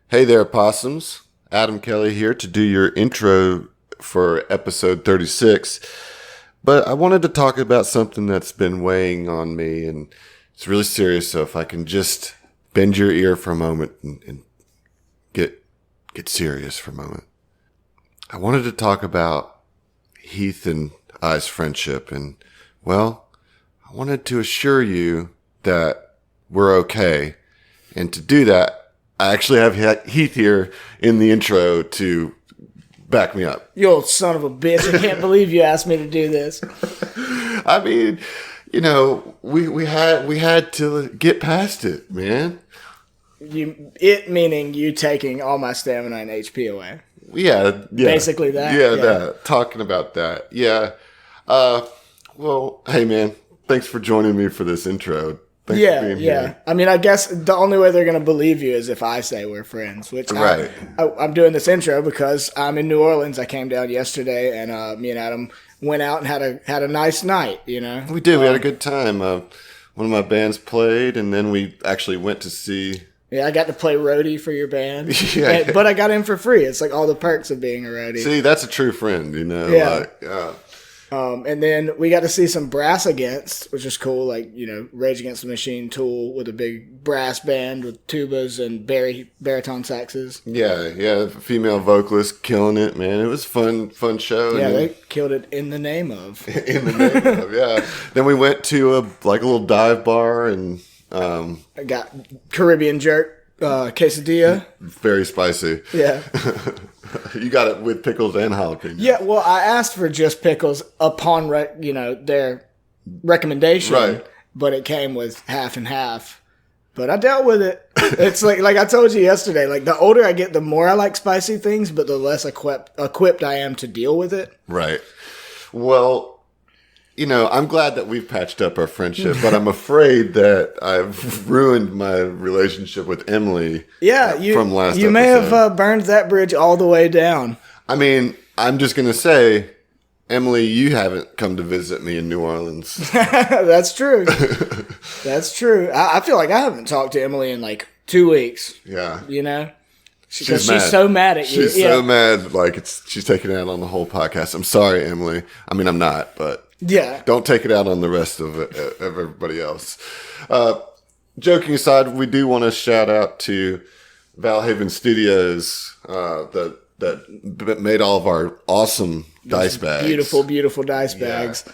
Hey there, possums. Adam Kelly here to do your intro for episode 36. But I wanted to talk about something that's been weighing on me, and it's really serious, so if I can just bend your ear for a moment and get serious for a moment. I wanted to talk about Heath and I's friendship, and, well, I wanted to assure you that we're okay. And to do that, I actually have Heath here in the intro to back me up. You old son of a bitch. I can't believe you asked me to do this. I mean, you know, we had to get past it, man. It meaning you taking all my stamina and HP away. Yeah. Basically that. Yeah, that. Talking about that. Yeah. Well, hey, man. Thanks for joining me for this intro. Thanks for being here. I mean, I guess the only way they're going to believe you is if I say we're friends, which right. I'm doing this intro because I'm in New Orleans. I came down yesterday, and me and Adam went out and had a nice night, you know? We did. We had a good time. One of my bands played, and then we actually went to see... Yeah, I got to play roadie for your band. Yeah. But I got in for free. It's like all the perks of being a roadie. See, that's a true friend, you know? Yeah. Like, and then we got to see some Brass Against, which is cool. Like, you know, Rage Against the Machine, Tool with a big brass band with tubas and baritone saxes. Yeah. Female vocalist killing it, man. It was fun show. Yeah, they killed it in the name of. In the name of, yeah. Then we went to a little dive bar and... I got Caribbean jerk quesadilla. Very spicy. Yeah. You got it with pickles and jalapeno. Yeah, well, I asked for just pickles upon their recommendation, right? But it came with half and half. But I dealt with it. It's like I told you yesterday. Like the older I get, the more I like spicy things, but the less equipped I am to deal with it. Right. Well, you know, I'm glad that we've patched up our friendship, but I'm afraid that I've ruined my relationship with Emily. Yeah, from last episode. You may have burned that bridge all the way down. I mean, I'm just going to say, Emily, you haven't come to visit me in New Orleans. That's true. That's true. I feel like I haven't talked to Emily in like 2 weeks. Yeah. You know? She's so mad at you. She's so mad, like she's taking it out on the whole podcast. I'm sorry, Emily. I mean, I'm not, but... Yeah. Don't take it out on the rest of everybody else. Joking aside, we do want to shout out to Valhaven Studios that made all of our awesome dice bags. Beautiful dice bags.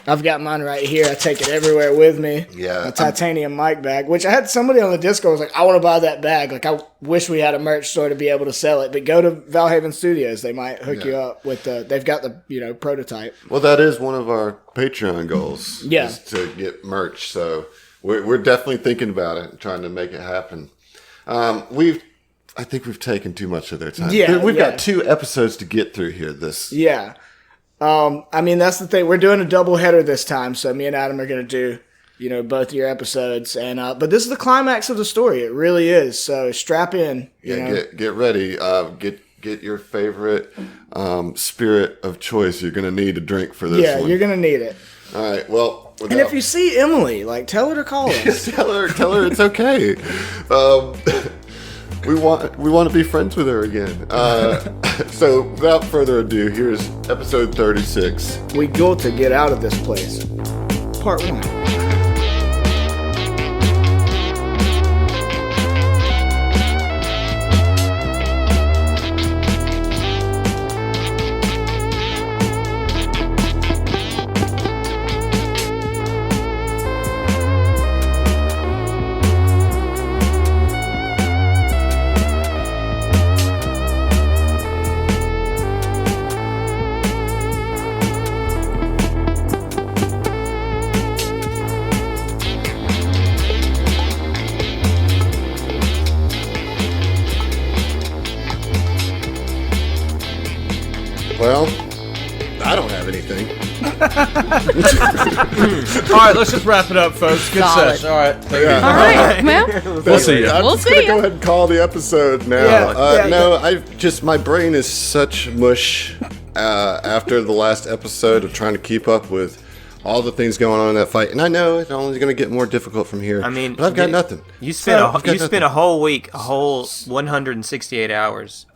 I've got mine right here. I take it everywhere with me. Yeah. A titanium mic bag, which I had somebody on the Discord was like, I want to buy that bag. Like, I wish we had a merch store to be able to sell it. But go to Valhaven Studios. They might hook you up with they've got the, prototype. Well, that is one of our Patreon goals. Yeah. Is to get merch. So we're definitely thinking about it and trying to make it happen. I think we've taken too much of their time. Yeah. We've got 2 episodes to get through here. Yeah. I mean, that's the thing. We're doing a double header this time, so me and Adam are going to do, both your episodes. And but this is the climax of the story. It really is. So strap in. Get ready. Get your favorite spirit of choice. You're going to need a drink for this one. Yeah, you're going to need it. All right. Well, and if you see Emily, tell her to call us. tell her it's okay. We want to be friends with her again. So without further ado, here's episode 36. We go to get out of this place. Part 1. Well, I don't have anything. All right, let's just wrap it up, folks. Good Solid. sesh. All right. All right. Well, We'll see you. I'm We'll just going to see go ya. ahead and call the episode now. Yeah. My brain is such mush after the last episode of trying to keep up with all the things going on in that fight. And I know it's only going to get more difficult from here. I mean, but I've got nothing. You spent a whole week, a whole 168 hours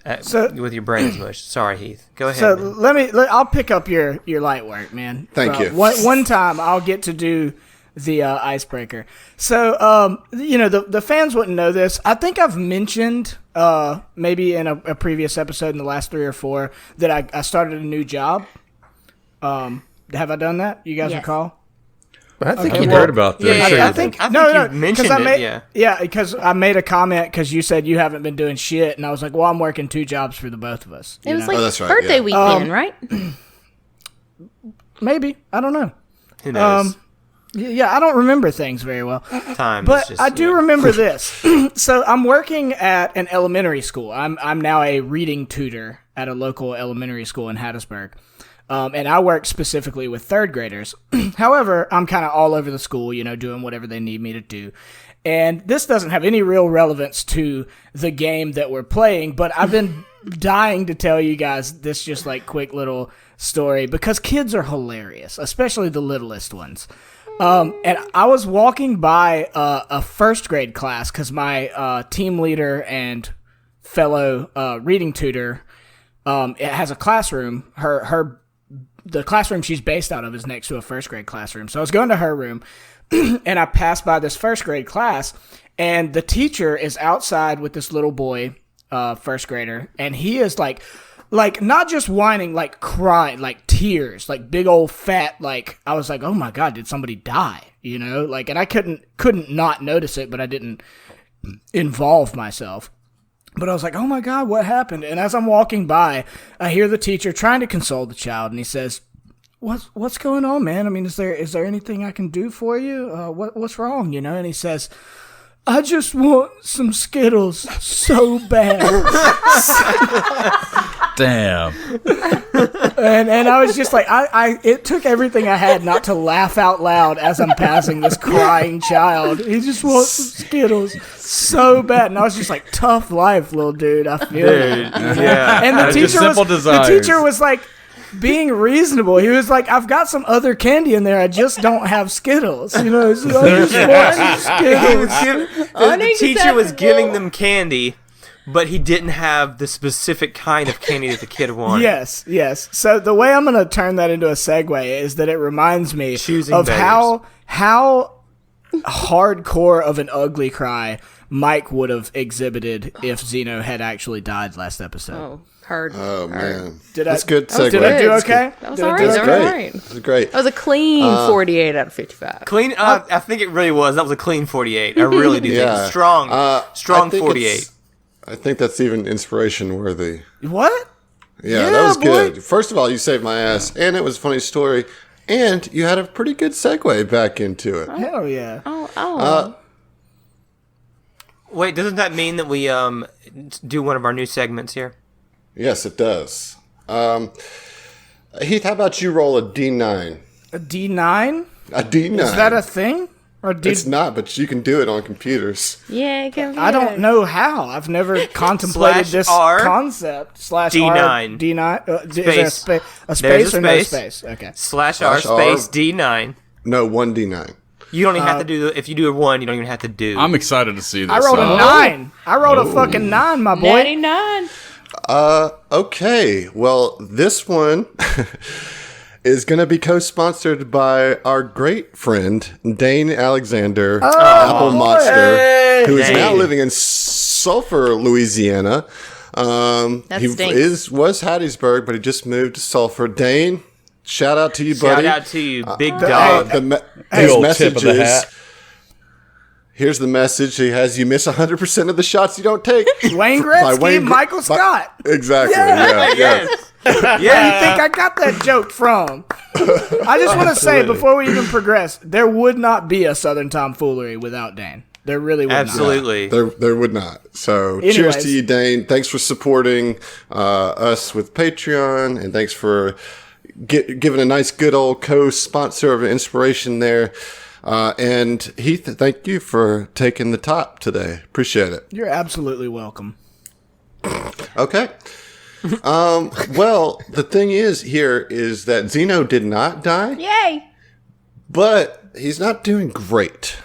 with your brain mush. Sorry, Heath. Go ahead. So I'll pick up your light work, man. Thank you. One time I'll get to do the icebreaker. So, the fans wouldn't know this. I think I've mentioned maybe in a previous episode in the last 3 or 4 that I started a new job. Have I done that? You guys recall? I think you heard about this. I think you mentioned it. Yeah, because I made a comment because you said you haven't been doing shit, and I was like, well, I'm working 2 jobs for the both of us. It was know? like that's right, birthday weekend, right? Maybe. I don't know. Who knows? Yeah, I don't remember things very well. Time, but I do remember this. So I'm working at an elementary school. I'm now a reading tutor at a local elementary school in Hattiesburg. And I work specifically with 3rd graders. However, I'm kind of all over the school, doing whatever they need me to do. And this doesn't have any real relevance to the game that we're playing, but I've been dying to tell you guys this just like quick little story because kids are hilarious, especially the littlest ones. And I was walking by a 1st grade class because my team leader and fellow reading tutor it has a classroom. The classroom she's based out of is next to a 1st grade classroom. So I was going to her room, and I passed by this 1st grade class, and the teacher is outside with this little boy, 1st grader, and he is like not just whining, like crying, like tears, like big old fat, like I was like, oh my God, did somebody die? And I couldn't not notice it, but I didn't involve myself. But I was like, oh my God, what happened? And as I'm walking by, I hear the teacher trying to console the child, and he says, what's going on, man? I mean, is there anything I can do for you? What's wrong, And he says, I just want some Skittles so bad. Damn. And I was just like, it took everything I had not to laugh out loud as I'm passing this crying child. He just wants some Skittles so bad. And I was just like, tough life, little dude. I feel it. Yeah. And the teacher was like, being reasonable. He was like, I've got some other candy in there. I just don't have Skittles. I just want Skittles. The teacher was giving them candy, but he didn't have the specific kind of candy that the kid wanted. Yes. So the way I'm going to turn that into a segue is that it reminds me of how hardcore of an ugly cry Mike would have exhibited if Zeno had actually died last episode. Oh, heard. Oh, man. That's good segue. Did I do okay? That was all right. That was great. That was a clean 48 out of 55. Clean? I think it really was. That was a clean 48. I really do think. Strong 48. I think that's even inspiration worthy. What? Yeah, that was good. First of all, you saved my ass, and it was a funny story, and you had a pretty good segue back into it. Hell yeah. Oh. Wait, doesn't that mean that we do one of our new segments here? Yes, it does. Heath, how about you roll a D9? A D9? A D9. Is that a thing? It's not, but you can do it on computers. Yeah, I don't know how. I've never contemplated this concept. D9. D9. Space. Is there a space or no space? Okay. /R space D9. No, 1D9. You don't even have to do if you do a 1, you don't even have to do. I'm excited to see this. I rolled a 9. I rolled a fucking 9, my boy. 99. Okay. Well, this one is going to be co-sponsored by our great friend, Dane Alexander, Apple Monster, who is now living in Sulphur, Louisiana. He was Hattiesburg, but he just moved to Sulphur. Dane, shout out to you, buddy. Shout out to you, big dog. His message is, here's the message he has: you miss 100% of the shots you don't take. Wayne Gretzky, Michael Scott. Exactly. Yeah. Where do you think I got that joke from? I just want to say, before we even progress, there would not be a Southern Tomfoolery without Dane. There really would Absolutely. not. There would not. So cheers to you, Dane. Thanks for supporting us with Patreon, and thanks for giving a nice, good old co-sponsor of inspiration there. And Heath, thank you for taking the top today. Appreciate it. You're absolutely welcome. Okay. Well, the thing is here is that Zeno did not die. Yay! But he's not doing great.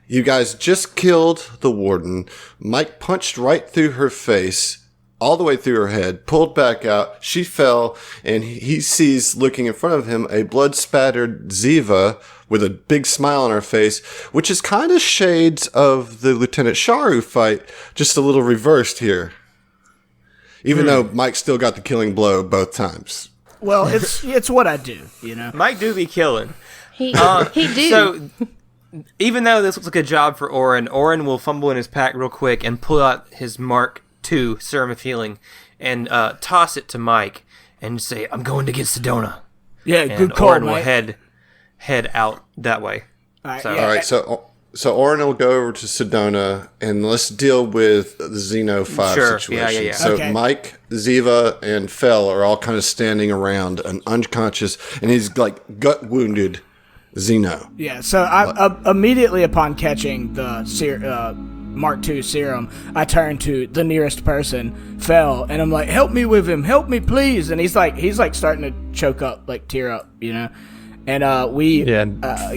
You guys just killed the warden. Mike punched right through her face, all the way through her head, pulled back out. She fell, and he sees, looking in front of him, a blood-spattered Ziva with a big smile on her face, which is kind of shades of the Lieutenant Sharu fight, just a little reversed here. Even though Mike still got the killing blow both times. Well, it's what I do, you know. Mike do be killing. He do. So, even though this looks like a job for Oren will fumble in his pack real quick and pull out his Mark II Serum of Healing and toss it to Mike and say, "I'm going to get Sedona." Yeah, And good call, Oren will mate. head out that way. All right, So- yeah. All right, so Oren will go over to Sedona, and let's deal with the Xeno 5 Sure, situation. yeah. So Okay. Mike, Ziva, and Fel are all kind of standing around, an unconscious, and he's like gut-wounded Xeno. Yeah, so I immediately upon catching the Mark II serum, I turn to the nearest person, Fel, and I'm like, "Help me with him, help me, please!" And he's like starting to choke up, like tear up, you know. And we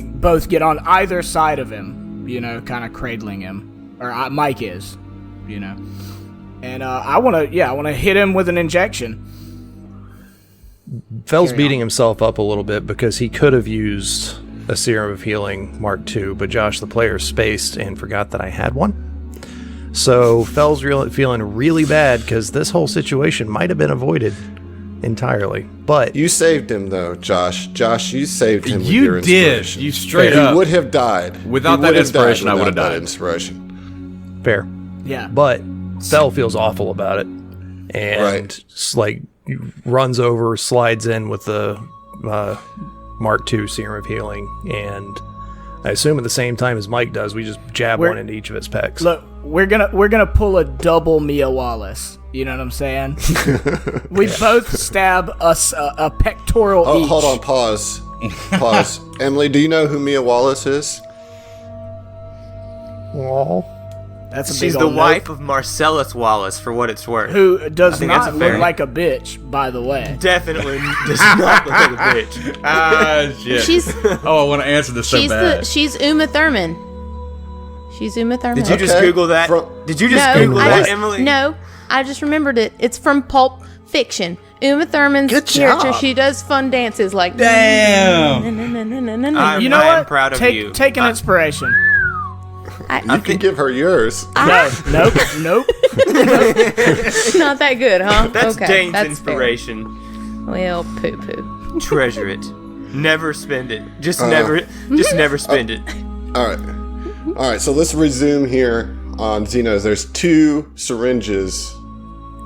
both get on either side of him, you know, kind of cradling him, or Mike is, you know. And I want to hit him with an injection. Fel's beating himself up a little bit because he could have used a Serum of Healing Mark II, but Josh, the player, spaced and forgot that I had one. So Fel's feeling really bad because this whole situation might have been avoided entirely. But You saved him, though, Josh. Josh, you saved him with You your did. inspiration. You straight He up. would have died. Without He that would have inspiration, I would have without that died. inspiration. fair. Yeah. But Fel feels awful about it, and Right. like runs over, slides in with the Mark II Serum of Healing, and I assume at the same time as Mike does, we just jab one into each of its pecs. Look, we're gonna pull a double Mia Wallace. You know what I'm saying? We both stab us a pectoral Oh, each. hold on, pause. Pause. Emily, do you know who Mia Wallace is? That's a She's big the old nope. wife of Marcellus Wallace, for what it's worth. Who does think that's not a fair- look like a bitch, by the way. Definitely does not look like a bitch. Ah, shit. She's Oh, I want to answer this so bad. she's Uma Thurman. She's Uma Thurman. Did you just Okay. Google that? From- Did you just No, Google I that, just, Emily? no, I just remembered it. It's from Pulp Fiction. Uma Thurman's Good character. job. She does fun dances like. Damn. You know I am what? proud of take, you. Take an inspiration. You can give her yours. No, nope. Not that good, huh? That's okay, Dane's that's inspiration. Fair. Well, poo poo. Treasure it. Never spend it. Just never spend it. All right. So let's resume here on Xeno's. There's 2 syringes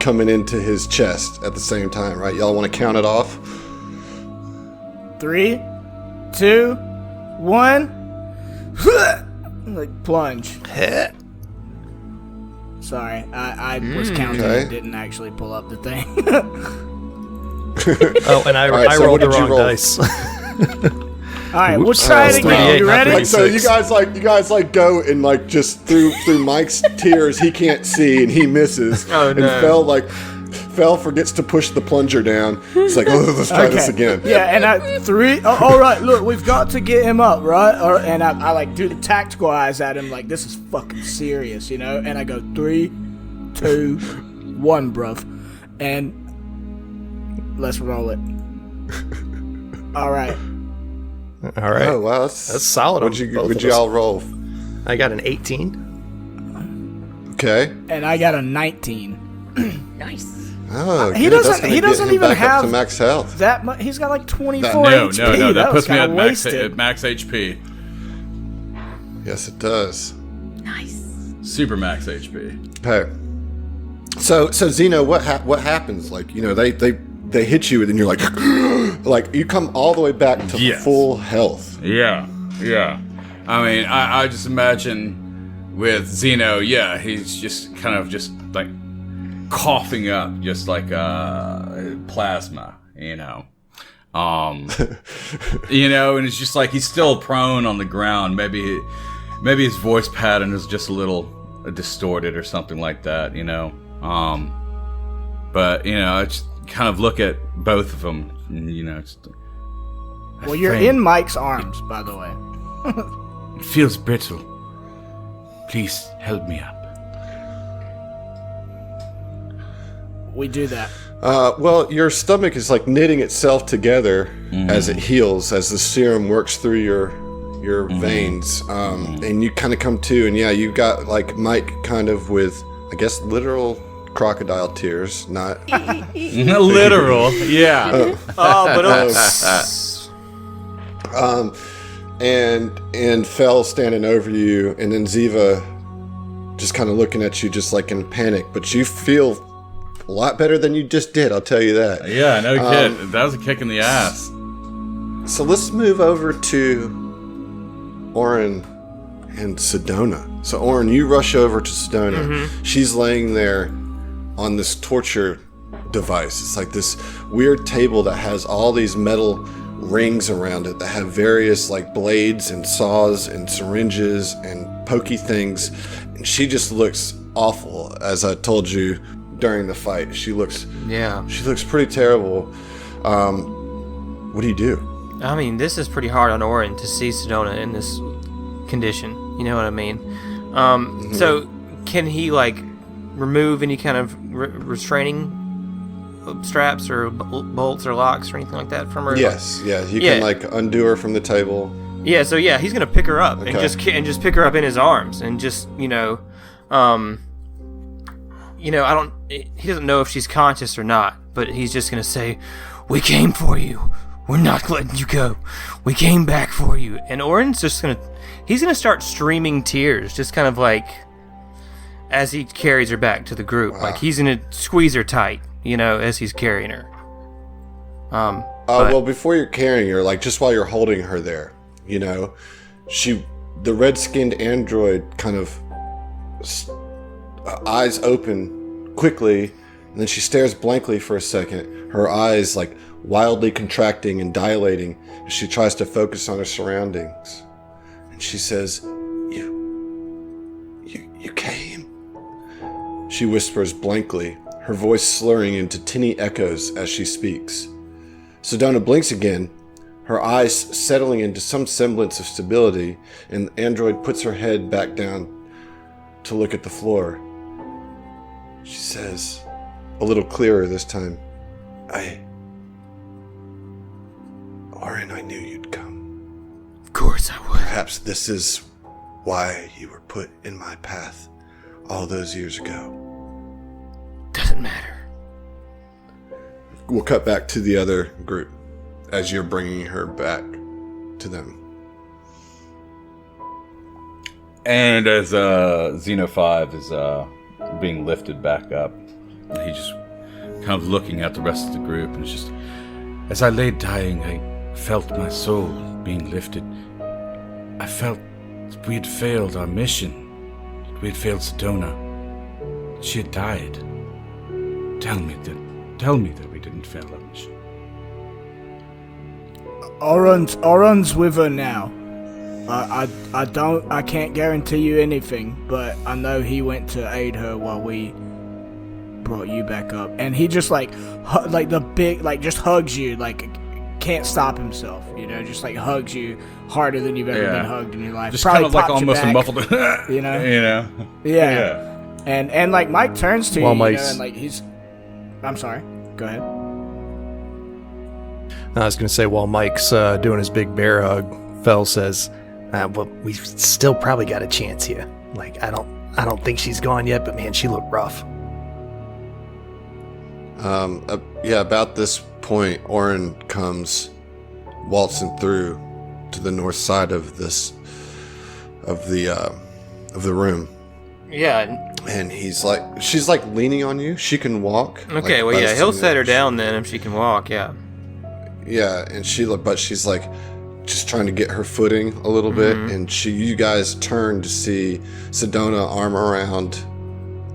coming into his chest at the same time, right? Y'all want to count it off? 3, 2, 1. Like plunge. Sorry, I was counting Okay. and didn't actually pull up the thing. Oh, and I right, so rolled what the did you wrong roll? dice. All right, we'll try it again. 38, You not ready? 36. So you guys go and like just through Mike's tears, he can't see and he misses. Oh, no. And Fel forgets to push the plunger down. It's like, oh, let's try this again. Yeah, and all right, look, we've got to get him up, right? And I like do the tactical eyes at him, like this is fucking serious, you know? And I go 3, 2, 1, bruv, and let's roll it. All right. All right. Oh wow, That's solid on both Would of you us. all roll? I got an 18. Okay. And I got a 19. Nice. Oh, He good. doesn't- That's gonna he get doesn't him even back up have- to max health. That he's got like 24 No, HP. that That was puts me kind at of wasted. max HP. Yes, it does. Nice. Super max HP. Okay. So Zeno, what happens? Like, you know, they hit you and then you're like, like you come all the way back to Yes. full health. Yeah. I mean, I just imagine with Zeno, he's just kind of just like coughing up just like plasma, you know. You know, and it's just like he's still prone on the ground. Maybe his voice pattern is just a little distorted or something like that, you know. But you know, I just kind of look at both of them, and, you know, Well, you're friend. in Mike's arms, by the way. It feels brittle. Please help me up. We do that. Well, your stomach is like knitting itself together as it heals, as the serum works through your veins, and you kind of come to, and yeah, you got like Mike kind of with, I guess, literal crocodile tears, not Literal, yeah. and Fel standing over you, and then Ziva just kind of looking at you, just like in panic, but you feel a lot better than you just did, I'll tell you that. Yeah, no kid. That was a kick in the ass. So let's move over to Oren and Sedona. So Oren, you rush over to Sedona. She's laying there on this torture device. It's like this weird table that has all these metal rings around it that have various like blades and saws and syringes and pokey things. And she just looks awful, as I told you during the fight. She looks pretty terrible. What do you do? I mean, this is pretty hard on Oren to see Sedona in this condition. You know what I mean? So, can he, like, remove any kind of restraining straps or bolts or locks or anything like that from her? Yes, yeah. You can, like, undo her from the table. Yeah, so, yeah, he's going to pick her up and just pick her up in his arms and just, he doesn't know if she's conscious or not, but he's just going to say, "We came for you. We're not letting you go. We came back for you." And Oren's just he's going to start streaming tears, just kind of like, as he carries her back to the group. Wow. Like, he's going to squeeze her tight, as he's carrying her. Well, before you're carrying her, like, just while you're holding her there, the red-skinned android kind of eyes open quickly, and then she stares blankly for a second, her eyes like wildly contracting and dilating as she tries to focus on her surroundings. And she says, You came? She whispers blankly, her voice slurring into tinny echoes as she speaks. Sedona blinks again, her eyes settling into some semblance of stability, and the android puts her head back down to look at the floor. She says, a little clearer this time, Oren, I knew you'd come. Of course I would. Perhaps this is why you were put in my path all those years ago. Doesn't matter. We'll cut back to the other group as you're bringing her back to them. And as Xeno 5 is being lifted back up, he just kind of looking at the rest of the group, and it's just, as I lay dying, I felt my soul being lifted. I felt that we had failed our mission. We had failed Sedona. She had died. Tell me that we didn't fail our mission. Oren's with her now. I can't guarantee you anything, but I know he went to aid her while we brought you back up. And he just just hugs you, like can't stop himself, just like hugs you harder than you've ever been hugged in your life. Just probably kind of like pops you almost back, a muffled, Yeah. And like Mike turns to you, Mike's- and like I'm sorry. Go ahead. I was going to say, while Mike's doing his big bear hug, Fel says, "Well, we still probably got a chance here. Like, I don't think she's gone yet, but man, she looked rough." About this point, Oren comes waltzing through to the north side of the room. Yeah. And she's like leaning on you. She can walk. Okay, well, yeah, he'll set her down then if she can walk, yeah. Yeah, and she's like just trying to get her footing a little bit, and you guys turn to see Sedona arm around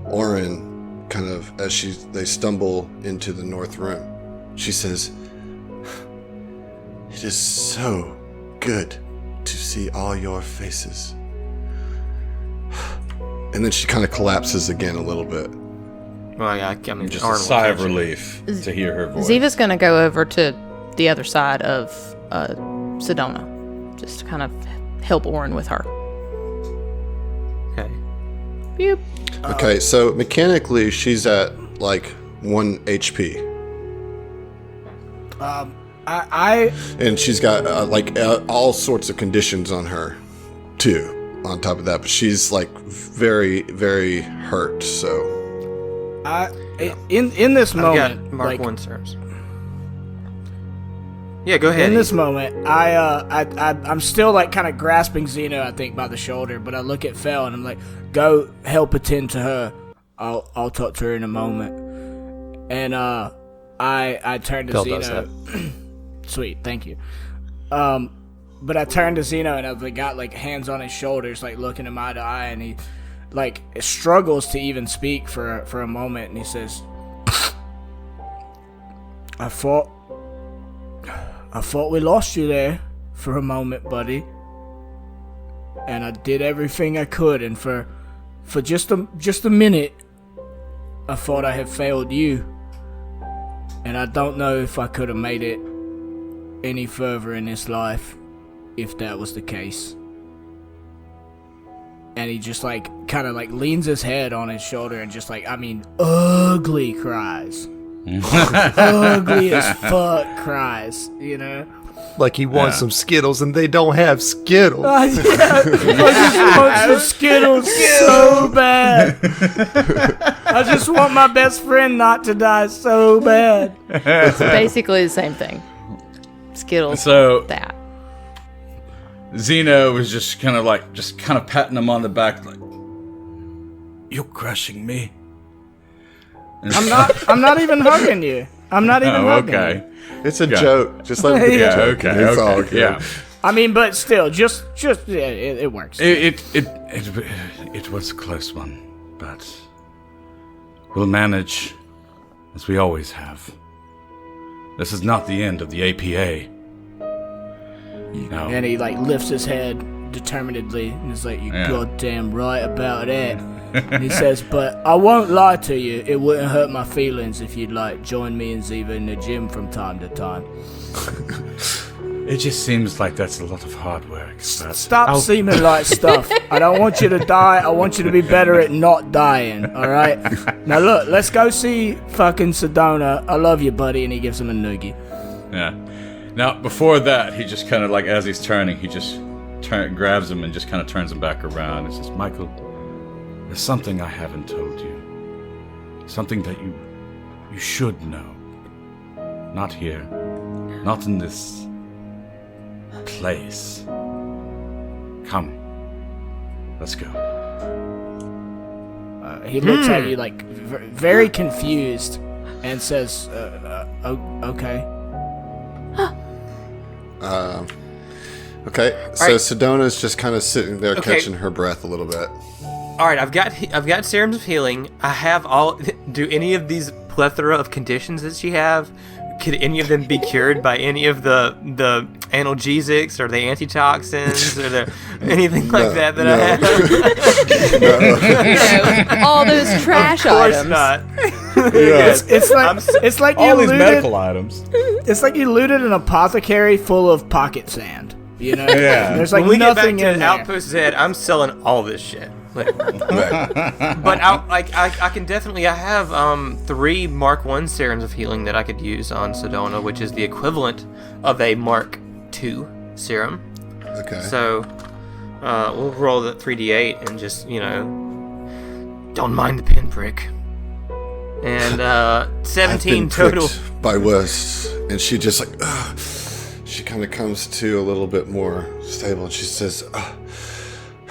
Oren, kind of as they stumble into the north room. She says, "It is so good to see all your faces." And then she kind of collapses again a little bit. Well, I mean, Just Arnold a sigh of touched her. relief to hear her voice. Ziva's gonna go over to the other side of Sedona, just to kind of help Orin with her. Okay. Yep. Okay, so mechanically, she's at like 1 HP. And she's got all sorts of conditions on her, too. On top of that, but she's like very, very hurt. So, in this I've moment, got Mark 1 serums. Yeah, go ahead. in this moment, I'm still like kind of grasping Xeno, I think, by the shoulder. But I look at Fel and I'm like, "Go help attend to her. I'll talk to her in a moment." And I turn to Fel does Xeno. Sweet, thank you. But I turned to Zeno and I've got like hands on his shoulders, like looking him eye to eye, and he like struggles to even speak for a moment, and he says, I thought we lost you there for a moment, buddy. And I did everything I could, and for just a minute, I thought I had failed you. And I don't know if I could have made it any further in this life if that was the case. And he just like kind of like leans his head on his shoulder and just like, I mean, ugly cries. Ugly as fuck cries, you know? Like he wants some Skittles and they don't have Skittles. Yeah, I just want some Skittles so bad. I just want my best friend not to die so bad. It's basically the same thing. Skittles. So that. Zeno was just kind of patting him on the back, like, "You're crushing me." I'm not even hugging you. I'm not even hugging you. It's a joke. Just let it be a joke. It's all good. Yeah. I mean, but still, just yeah, it works. It was a close one, but we'll manage as we always have. This is not the end of the APA. No. And he like lifts his head determinedly and is like, "You goddamn right about that." And he says, "But I won't lie to you. It wouldn't hurt my feelings if you'd like join me and Ziva in the gym from time to time." It just seems like that's a lot of hard work. Stop seeming like stuff. I don't want you to die. I want you to be better at not dying. All right. Now look, let's go see fucking Sedona. I love you, buddy. And he gives him a noogie. Yeah. Now, before that, he just kind of like, as he's turning, he just grabs him and just kind of turns him back around and says, "Michael, there's something I haven't told you. Something that you should know. Not here. Not in this place. Come. Let's go." He looks at you like very confused and says, "Okay." Okay, so right. Sedona's just kind of sitting there Okay. catching her breath a little bit. All right, I've got serums of healing. I have all. Do any of these plethora of conditions that she have? Could any of them be cured by any of the analgesics or the antitoxins or the anything like that no. I have? No, all those trash Of course items. not. It's like All you these looted, medical items. It's like you looted an apothecary full of pocket sand. You know? Yeah. There's like When we get back nothing to in there. Outpost Z, I'm selling all this shit. Like, but I can definitely. I have 3 Mark 1 serums of healing that I could use on Sedona, which is the equivalent of a Mark 2 serum. Okay. So we'll roll the 3d8 and just don't mind the pinprick. And 17 I've been total. pricked by Wes, and she just like, she kind of comes to a little bit more stable, and she says,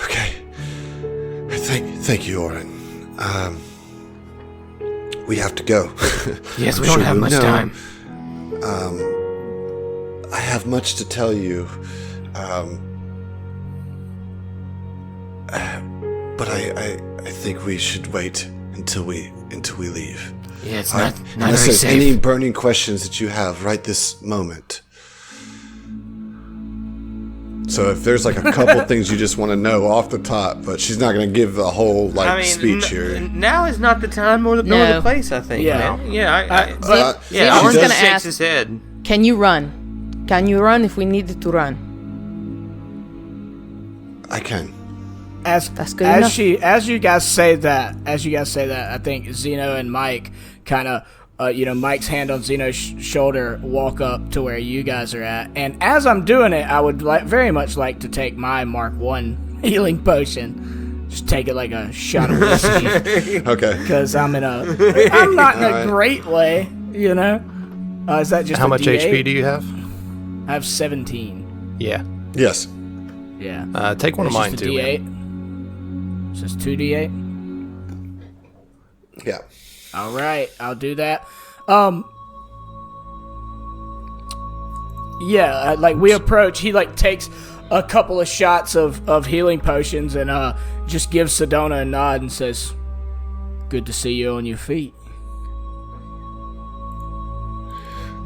"Okay, thank you, Oren. We have to go." Yes, I'm we don't sure have you much know. time. I have much to tell you, but I think we should wait until we leave. Yeah, it's not Unless very there's safe. any burning questions that you have right this moment. So if there's like a couple things you just want to know off the top, but she's not going to give a whole speech here. Now is not the time or the No. place. I think. Yeah. man. Yeah. She Oren's does- gonna shakes ask, his head. "Can you run?" Can you run if we needed to run? I can. That's good enough. As you guys say that, I think Zeno and Mike kind of, Mike's hand on Zeno's shoulder, walk up to where you guys are at. And as I'm doing it, I would very much like to take my Mark 1 healing potion. Just take it like a shot of whiskey. Okay. Because I'm not in a great way, Is that just How a much D8? HP do you have? I have 17. Yeah. Yes. Yeah. Take one of It's mine just a too. D8. Man. So it's 2d8. Yeah. All right, I'll do that. We approach. He takes a couple of shots of healing potions and just gives Sedona a nod and says, "Good to see you on your feet."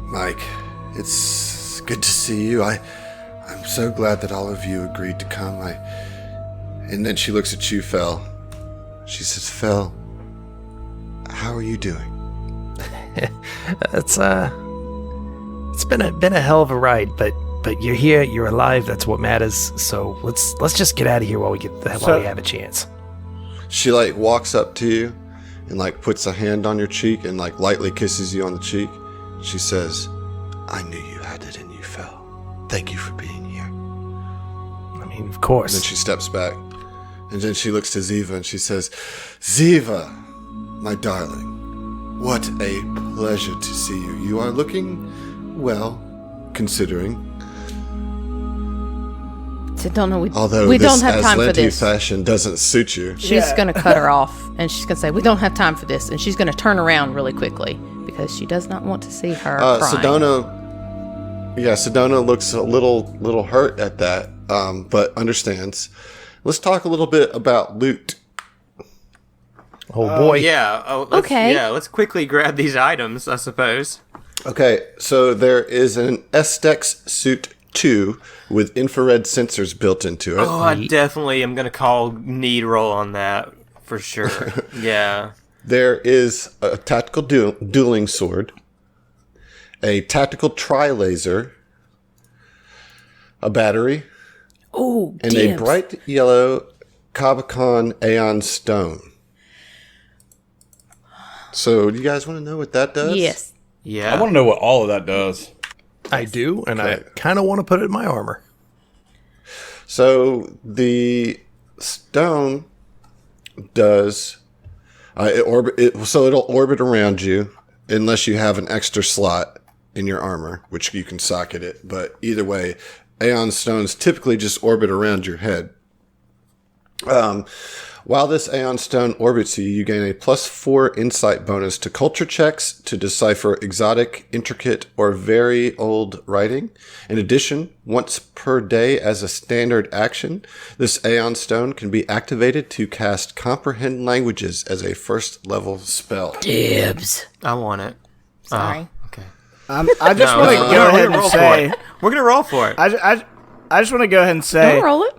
Mike, it's good to see you. I'm so glad that all of you agreed to come. And then she looks at you, Fel. She says, "Fel, how are you doing?" It's been a hell of a ride, but you're here, you're alive. That's what matters. So let's just get out of here while we have a chance. She walks up to you and puts a hand on your cheek and lightly kisses you on the cheek. She says, "I knew you had it in you, Fel. Thank you for being here." I mean, of course. And then she steps back. And then she looks to Ziva and she says, "Ziva, my darling, what a pleasure to see you. You are looking well, considering. Sedona, Although we this don't have time for Aslanti this. fashion doesn't suit you." She's going to cut her off, and she's going to say, "We don't have time for this." And she's going to turn around really quickly because she does not want to see her crying. Sedona looks a little hurt at that, but understands. Let's talk a little bit about loot. Oh boy. Let's quickly grab these items, I suppose. Okay, so there is an Estex Suit 2 with infrared sensors built into it. Oh, I definitely am going to call need roll on that for sure. Yeah. There is a tactical dueling sword, a tactical tri-laser, a battery, and a bright yellow Kabakon Aeon stone. So, do you guys want to know what that does? Yes. Yeah. I want to know what all of that does. I do, and I kind of want to put it in my armor. So, the stone does... it'll orbit around you unless you have an extra slot in your armor, which you can socket it. But either way, Aeon stones typically just orbit around your head. While this Aeon stone orbits you, you gain a +4 insight bonus to culture checks to decipher exotic, intricate, or very old writing. In addition, once per day as a standard action, this Aeon stone can be activated to cast Comprehend Languages as a first level spell. Dibs. I want it. Sorry. Okay. I just want to go ahead and say We're going to roll for it. I just want to go ahead and say Don't roll it.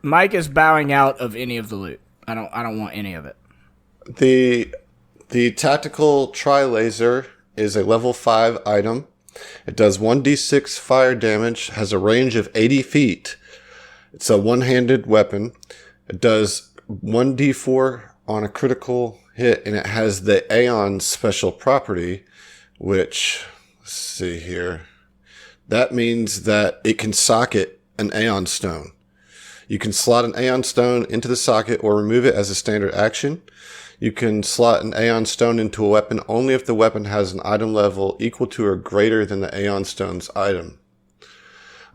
Mike is bowing out of any of the loot. I don't want any of it. The tactical tri-laser is a level 5 item. It does 1d6 fire damage, has a range of 80 feet. It's a one-handed weapon. It does 1d4 on a critical hit, and it has the Aeon special property, which, let's see here. That means that it can socket an Aeon stone. You can slot an Aeon stone into the socket or remove it as a standard action. You can slot an Aeon stone into a weapon only if the weapon has an item level equal to or greater than the Aeon stone's item.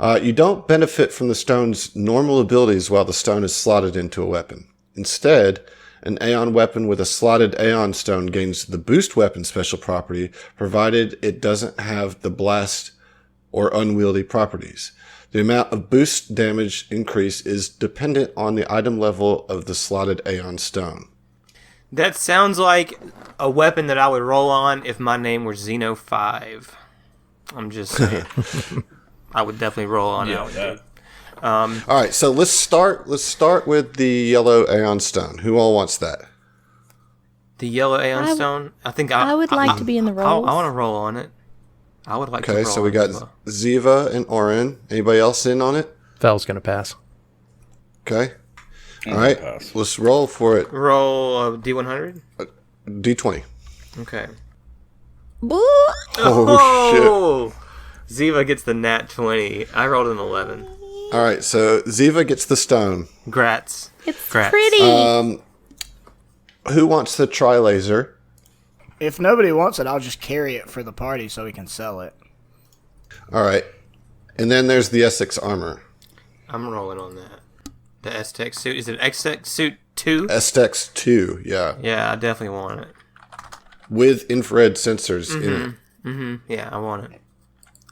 You don't benefit from the stone's normal abilities while the stone is slotted into a weapon. Instead, an Aeon weapon with a slotted Aeon stone gains the boost weapon special property, provided it doesn't have the blast or unwieldy properties. The amount of boost damage increase is dependent on the item level of the slotted Aeon stone. That sounds like a weapon that I would roll on if my name were Xeno 5. I'm just saying. I would definitely roll on it. All right, so let's start with the yellow Aeon stone. Who all wants that? The yellow Aeon stone? I think I would like to be in the rolls. I want to roll on it. I would like to Okay, roll so we got Ziva. Ziva and Oren. Anybody else in on it? Fel's gonna pass. Okay. All right. pass. Let's roll for it. Roll a D100. D20. Okay. Oh, Ziva gets the nat 20. I rolled an 11. shit. All right, so Ziva gets the stone. Grats. It's Grats. pretty. Who wants the tri-laser? If nobody wants it, I'll just carry it for the party so we can sell it. All right. And then there's the Essex armor. I'm rolling on that. The S-Tech suit. Is it X-Tech suit 2? Essex 2, yeah. Yeah, I definitely want it. With infrared sensors in it. Yeah, I want it.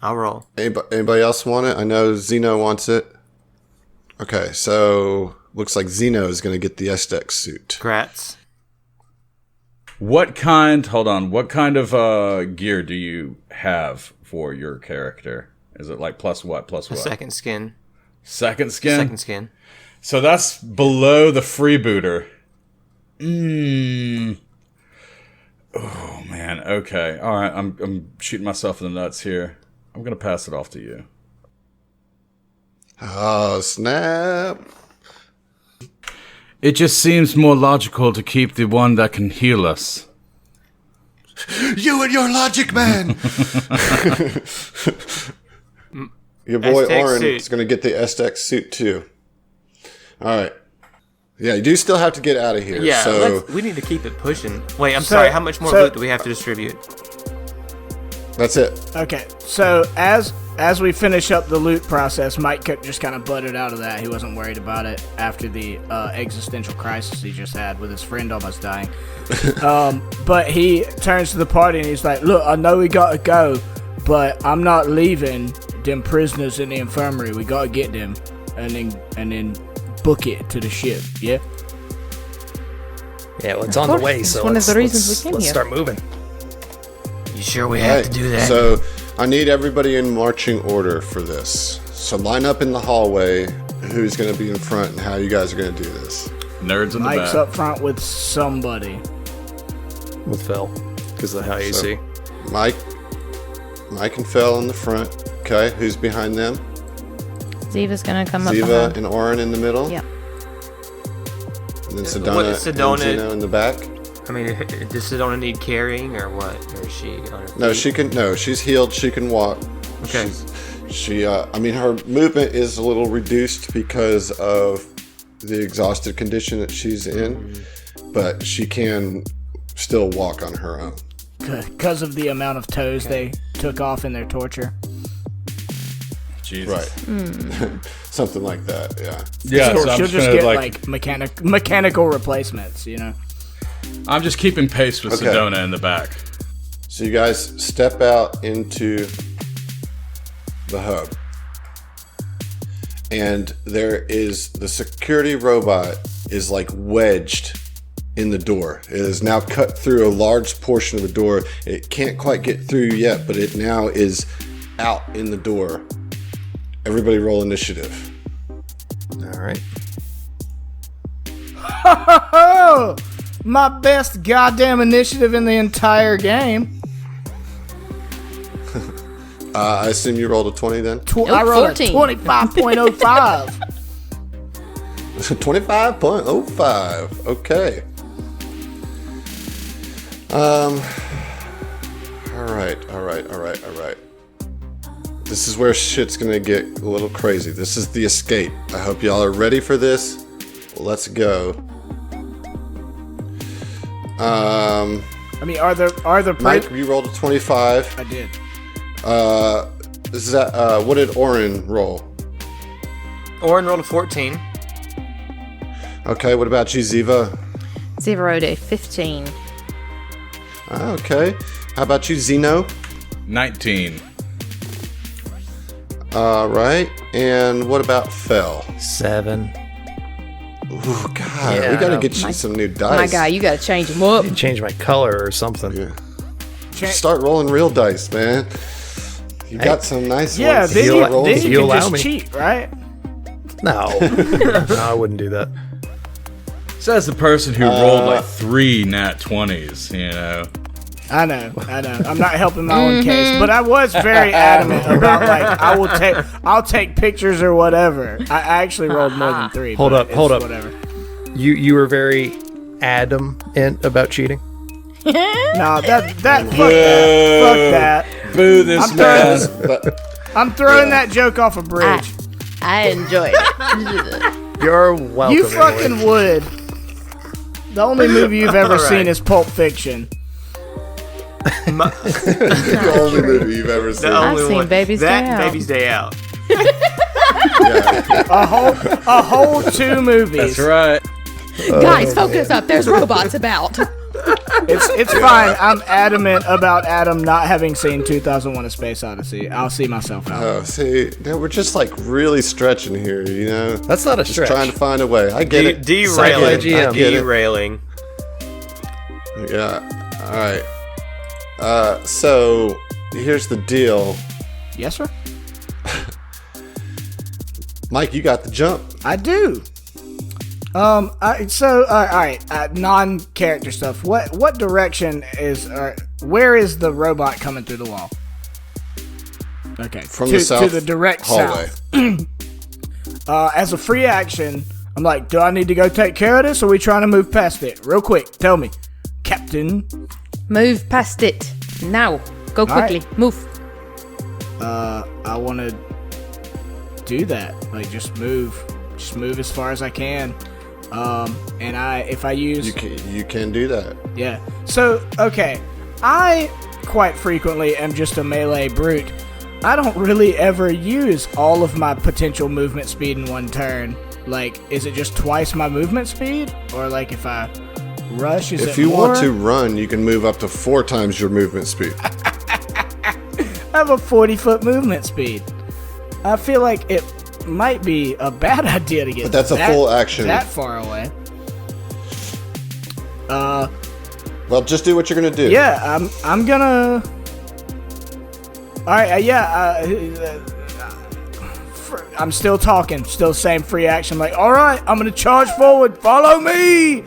I'll roll. Anybody else want it? I know Zeno wants it. Okay, so looks like Zeno is going to get the Essex suit. Grats. What kind of gear do you have for your character? Is it like plus what? Second skin. Second skin? Second skin. So that's below the freebooter. Oh, man. Okay. All right. I'm shooting myself in the nuts here. I'm going to pass it off to you. Oh, snap. It just seems more logical to keep the one that can heal us. You and your logic, man. Your boy Aztec Oren suit. is going to get the Essex suit too. All right. Yeah, you do still have to get out of here. Yeah, so we need to keep it pushing. Wait, I'm sorry. How much more loot do we have to distribute? that's it. Okay, so as we finish up the loot process, Mike just kind of butted out of that. He wasn't worried about it after the existential crisis he just had with his friend almost dying. But he turns to the party and he's like, "Look, I know we gotta go, but I'm not leaving them prisoners in the infirmary. We gotta get them, and then book it to the ship. Yeah." Yeah, well, it's on the way, It's so one of the reasons let's we came here. start moving. You sure we All have right, to do that? So I need everybody in marching order for this. So line up in the hallway. Who's going to be in front and how you guys are going to do this? Nerds in the Mike's back. up front with somebody. With Fel, because of how you see. Mike and Phil in the front. Okay, who's behind them? Ziva's gonna come up Ziva behind. and Oren in the middle. Yep. And then What Sedona is and Sedona- Zeno in the back. I mean, does Sedona need carrying or what? Or is she on her No, feet? she can. No, she's healed. She can walk. Okay. I mean, her movement is a little reduced because of the exhausted condition that she's in, but she can still walk on her own. Because of the amount of toes they took off in their torture. Jesus. Right. Something like that. Yeah. Yeah, so I'm She'll just just gonna get like mechanical replacements, you know. I'm just keeping pace with Okay. Sedona in the back. So you guys step out into the hub. And there is the security robot is like wedged in the door. It is now cut through a large portion of the door. It can't quite get through yet, but it now is out in the door. Everybody roll initiative. All right. Oh, my best goddamn initiative in the entire game. I assume you rolled a 20 then? I rolled 14. a 25.05. 25.05. Okay. All right. This is where shit's gonna get a little crazy. This is the escape. I hope y'all are ready for this. Let's go. I mean, are the Mike, you rolled a 25. I did. Is that what did Oren roll? Oren rolled a 14. Okay, what about you, Ziva? Ziva rolled a 15. Okay. How about you, Zeno? 19. All right. And what about Fel? 7. Ooh, God, Yeah, we gotta I get you some new dice. My guy, you gotta change him up. Change my color or something. Yeah. Start rolling real dice, man. You got some nice Yeah, ones. then He'll- you he'll can allow just me. cheat, right? No. No, I wouldn't do that. Says the person who rolled like 3 nat 20s, you know. I know. I'm not helping my own case, but I was very adamant about I'll take pictures or whatever. I actually rolled more than 3. Hold up. Whatever. You were very adamant about cheating? No, fuck that. Boo this man. I'm throwing that joke off a bridge. I enjoy it. You're welcome. You fucking would. The only movie you've ever seen is Pulp Fiction. The only movie you've ever seen. I've seen Baby's Day Out. Baby's Day Out. A whole 2 movies. That's right. Guys, focus up. There's robots about. It's fine. I'm adamant about Adam not having seen 2001: A Space Odyssey. I'll see myself out. Oh, see, we're just like really stretching here, you know? That's not a Just stretch. trying to find a way. I get it. Derailing. GM. Derailing. Yeah. All right. So here's the deal. Yes, sir. Mike, you got the jump. I do. All right. Non-character stuff. What direction is? Where is the robot coming through the wall? Okay, From the south to the direct hallway. south. As a free action, I'm like, do I need to go take care of this, or are we trying to move past it? Real quick, tell me, Captain. Move past it. Now. Go quickly. right. Move. I want to do that. Like, just move as far as I can. And if I use... You can do that. Yeah. So, okay. I quite frequently am just a melee brute. I don't really ever use all of my potential movement speed in one turn. Like, is it just twice my movement speed? Or, like, if I rush, is it more? If you want to run, you can move up to 4 times your movement speed. I have a 40-foot movement speed. I feel like it might be a bad idea to get But that's a full action. that far away. Well, just do what you're gonna do. Yeah, I'm gonna. All right, I'm still talking, still same free action. Like, all right, I'm gonna charge forward. Follow me,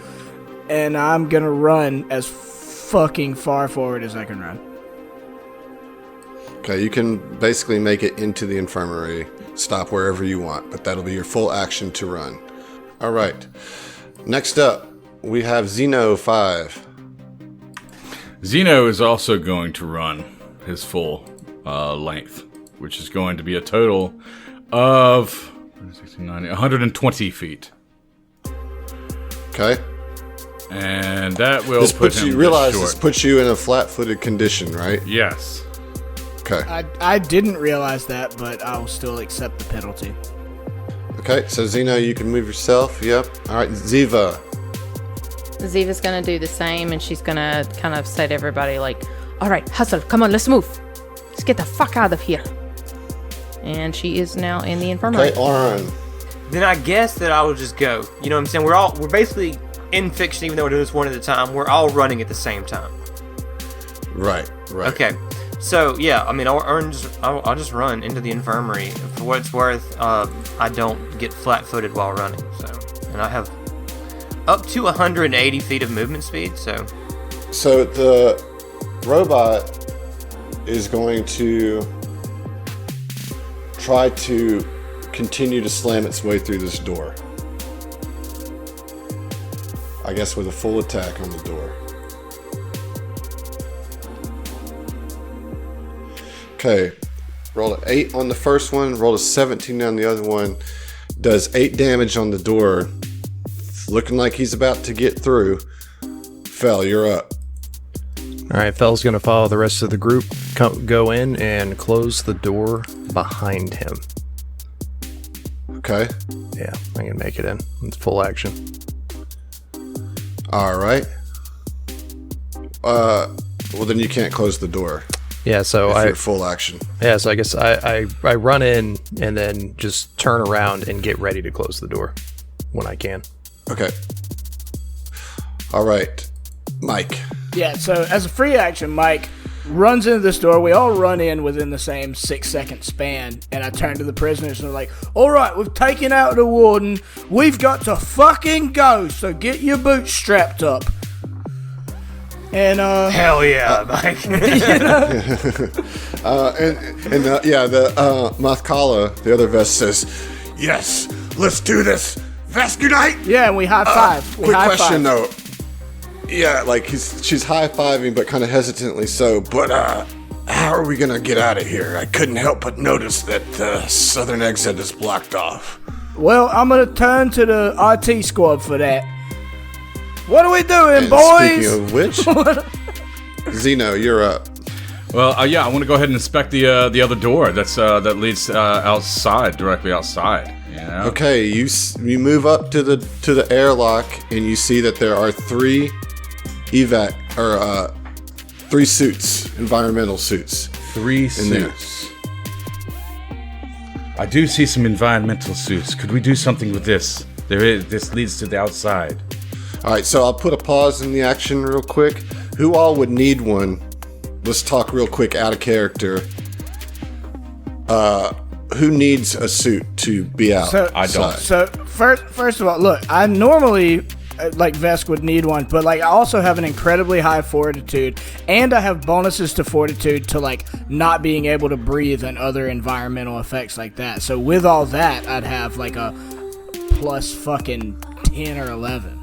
and I'm gonna run as fucking far forward as I can run. Okay, you can basically make it into the infirmary, stop wherever you want, but that'll be your full action to run. All right. Next up, we have Xeno 5. Xeno is also going to run his full length, which is going to be a total of 120 feet. Okay. And that will This put puts him you realize just this short. puts you in a flat-footed condition, right? Yes. Okay. I didn't realize that, but I'll still accept the penalty. Okay, so Xeno, you can move yourself. Yep. All right, Ziva. Ziva's gonna do the same, and she's gonna kind of say to everybody, like, all right, hustle, come on, let's move. Let's get the fuck out of here. And she is now in the infirmary. Okay, Oren. Then I guess that I will just go. You know what I'm saying? We're basically in fiction, even though we're doing this one at a time. We're all running at the same time. Right. Okay. So yeah, I mean, I'll just run into the infirmary. For what it's worth, I don't get flat-footed while running. So, and I have up to 180 feet of movement speed. So the robot is going to try to continue to slam its way through this door. I guess with a full attack on the door. Okay, roll an 8 on the first one, roll a 17 on the other one. Does 8 damage on the door. It's looking like he's about to get through. Fel, you're up. All right, Fel's going to follow the rest of the group, go in and close the door behind him. Okay. Yeah, I can make it in. It's full action. All right. Well, then you can't close the door. Yeah, so If you're full action. I guess I run in and then just turn around and get ready to close the door when I can. Okay. All right. Mike. Yeah, so as a free action, Mike runs into this door. We all run in within the same 6-second span, and I turn to the prisoners and they're like, all right, we've taken out the warden. We've got to fucking go, so get your boots strapped up. And Hell yeah, Mike. The Mathkala, the other Vest, says, "Yes, let's do this. Vest unite." yeah, and we high five. Quick question though. Yeah, like she's high fiving, but kind of hesitantly so. But how are we gonna get out of here? I couldn't help but notice that the southern exit is blocked off. Well, I'm gonna turn to the RT squad for that. What are we doing, And boys? speaking of which, Zeno, you're up. Well, I want to go ahead and inspect the other door that leads outside, directly outside. You know? Okay, you move up to the airlock, and you see that there are three suits, environmental suits. Three in there. suits. I do see some environmental suits. Could we do something with this? This leads to the outside. All right, so I'll put a pause in the action real quick. Who all would need one? Let's talk real quick out of character. Who needs a suit to be out? I don't. So first of all, look, I normally like Vesk would need one, but like I also have an incredibly high fortitude, and I have bonuses to fortitude to like not being able to breathe and other environmental effects like that. So with all that, I'd have like a plus fucking 10 or 11.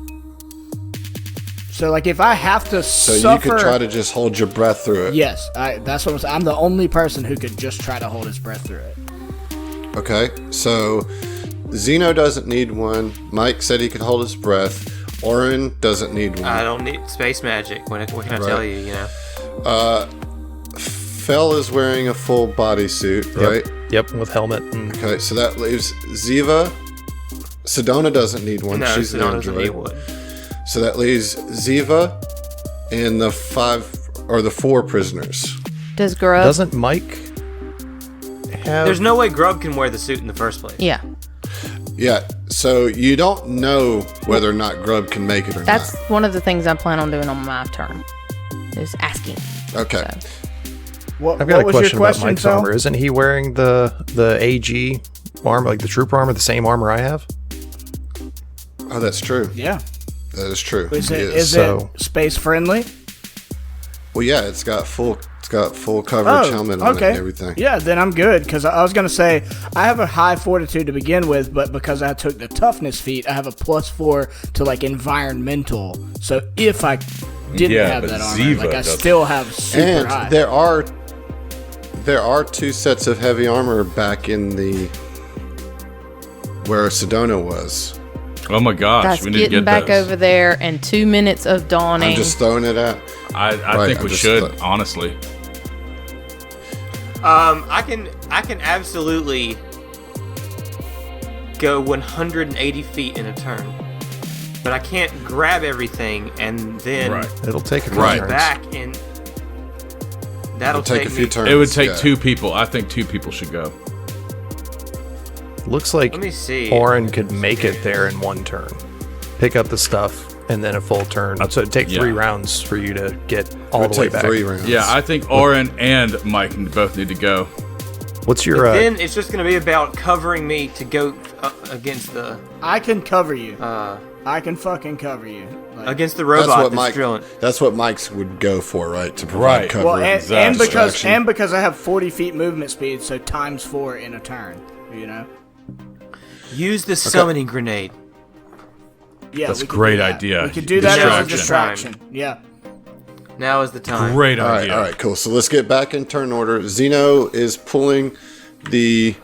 So like if I have to So you could try to just hold your breath through it. Yes, that's what I'm saying. I'm the only person who could just try to hold his breath through it. Okay, so Zeno doesn't need one. Mike said he could hold his breath. Oren doesn't need one. I don't need space magic. What can I tell you? You know. Fel is wearing a full bodysuit, right? Yep, with helmet. And Okay, so that leaves Ziva. Sedona doesn't need one. No, She's an Sedona doesn't android. need one. So that leaves Ziva and the 4 prisoners. Does Grub? doesn't Mike have? There's no way Grub can wear the suit in the first place. Yeah. Yeah, so you don't know whether or not Grub can make it or That's not. one of the things I plan on doing on my turn. Is asking. Okay. So. What, I've got what a was your question about Mike's Phil? armor. Isn't he wearing the AG armor, like the trooper armor, the same armor I have? Oh, that's true. Yeah. That is true. Is He it So- space friendly? Well, yeah, it's got full coverage helmet on it and everything. Yeah, then I'm good, because I was going to say, I have a high fortitude to begin with, but because I took the toughness feat, I have a +4 to, like, environmental. So if I didn't Yeah, have but that armor, Ziva like, I doesn't. still have super And high. there are 2 sets of heavy armor back in the where Sedona was. Oh my gosh, That's we need to getting get back those. over there and 2 minutes of dawning. I'm just throwing it out. I Right, think I'm we just should, th- honestly. I can absolutely go 180 feet in a turn, but I can't grab everything and then Right. It'll take a few Right. turns. back and that'll It'll take a few me. turns. It would take yeah. 2 people. I think 2 people should go. Looks like Let me see. Oren could make it there in 1 turn. Pick up the stuff and then a full turn. So it'd take 3 Yeah. rounds for you to get It all would the way take back. 3 rounds. Yeah, I think Oren and Mike both need to go. What's your Then it's just going to be about covering me to go against the I can cover you. I can fucking cover you. Like, against the that's robot what that's Mike. drilling. That's what Mike's would go for, right? To provide Right. cover. well, and exactly. because I have 40 feet movement speed, so times 4 in a turn. You know. Use the summoning grenade. Yeah, That's we a could great do that. idea. We could do that as a Distraction. distraction. Yeah. Now is the time. Great all right, idea. all right, cool. So let's get back in turn order. Zeno is pulling the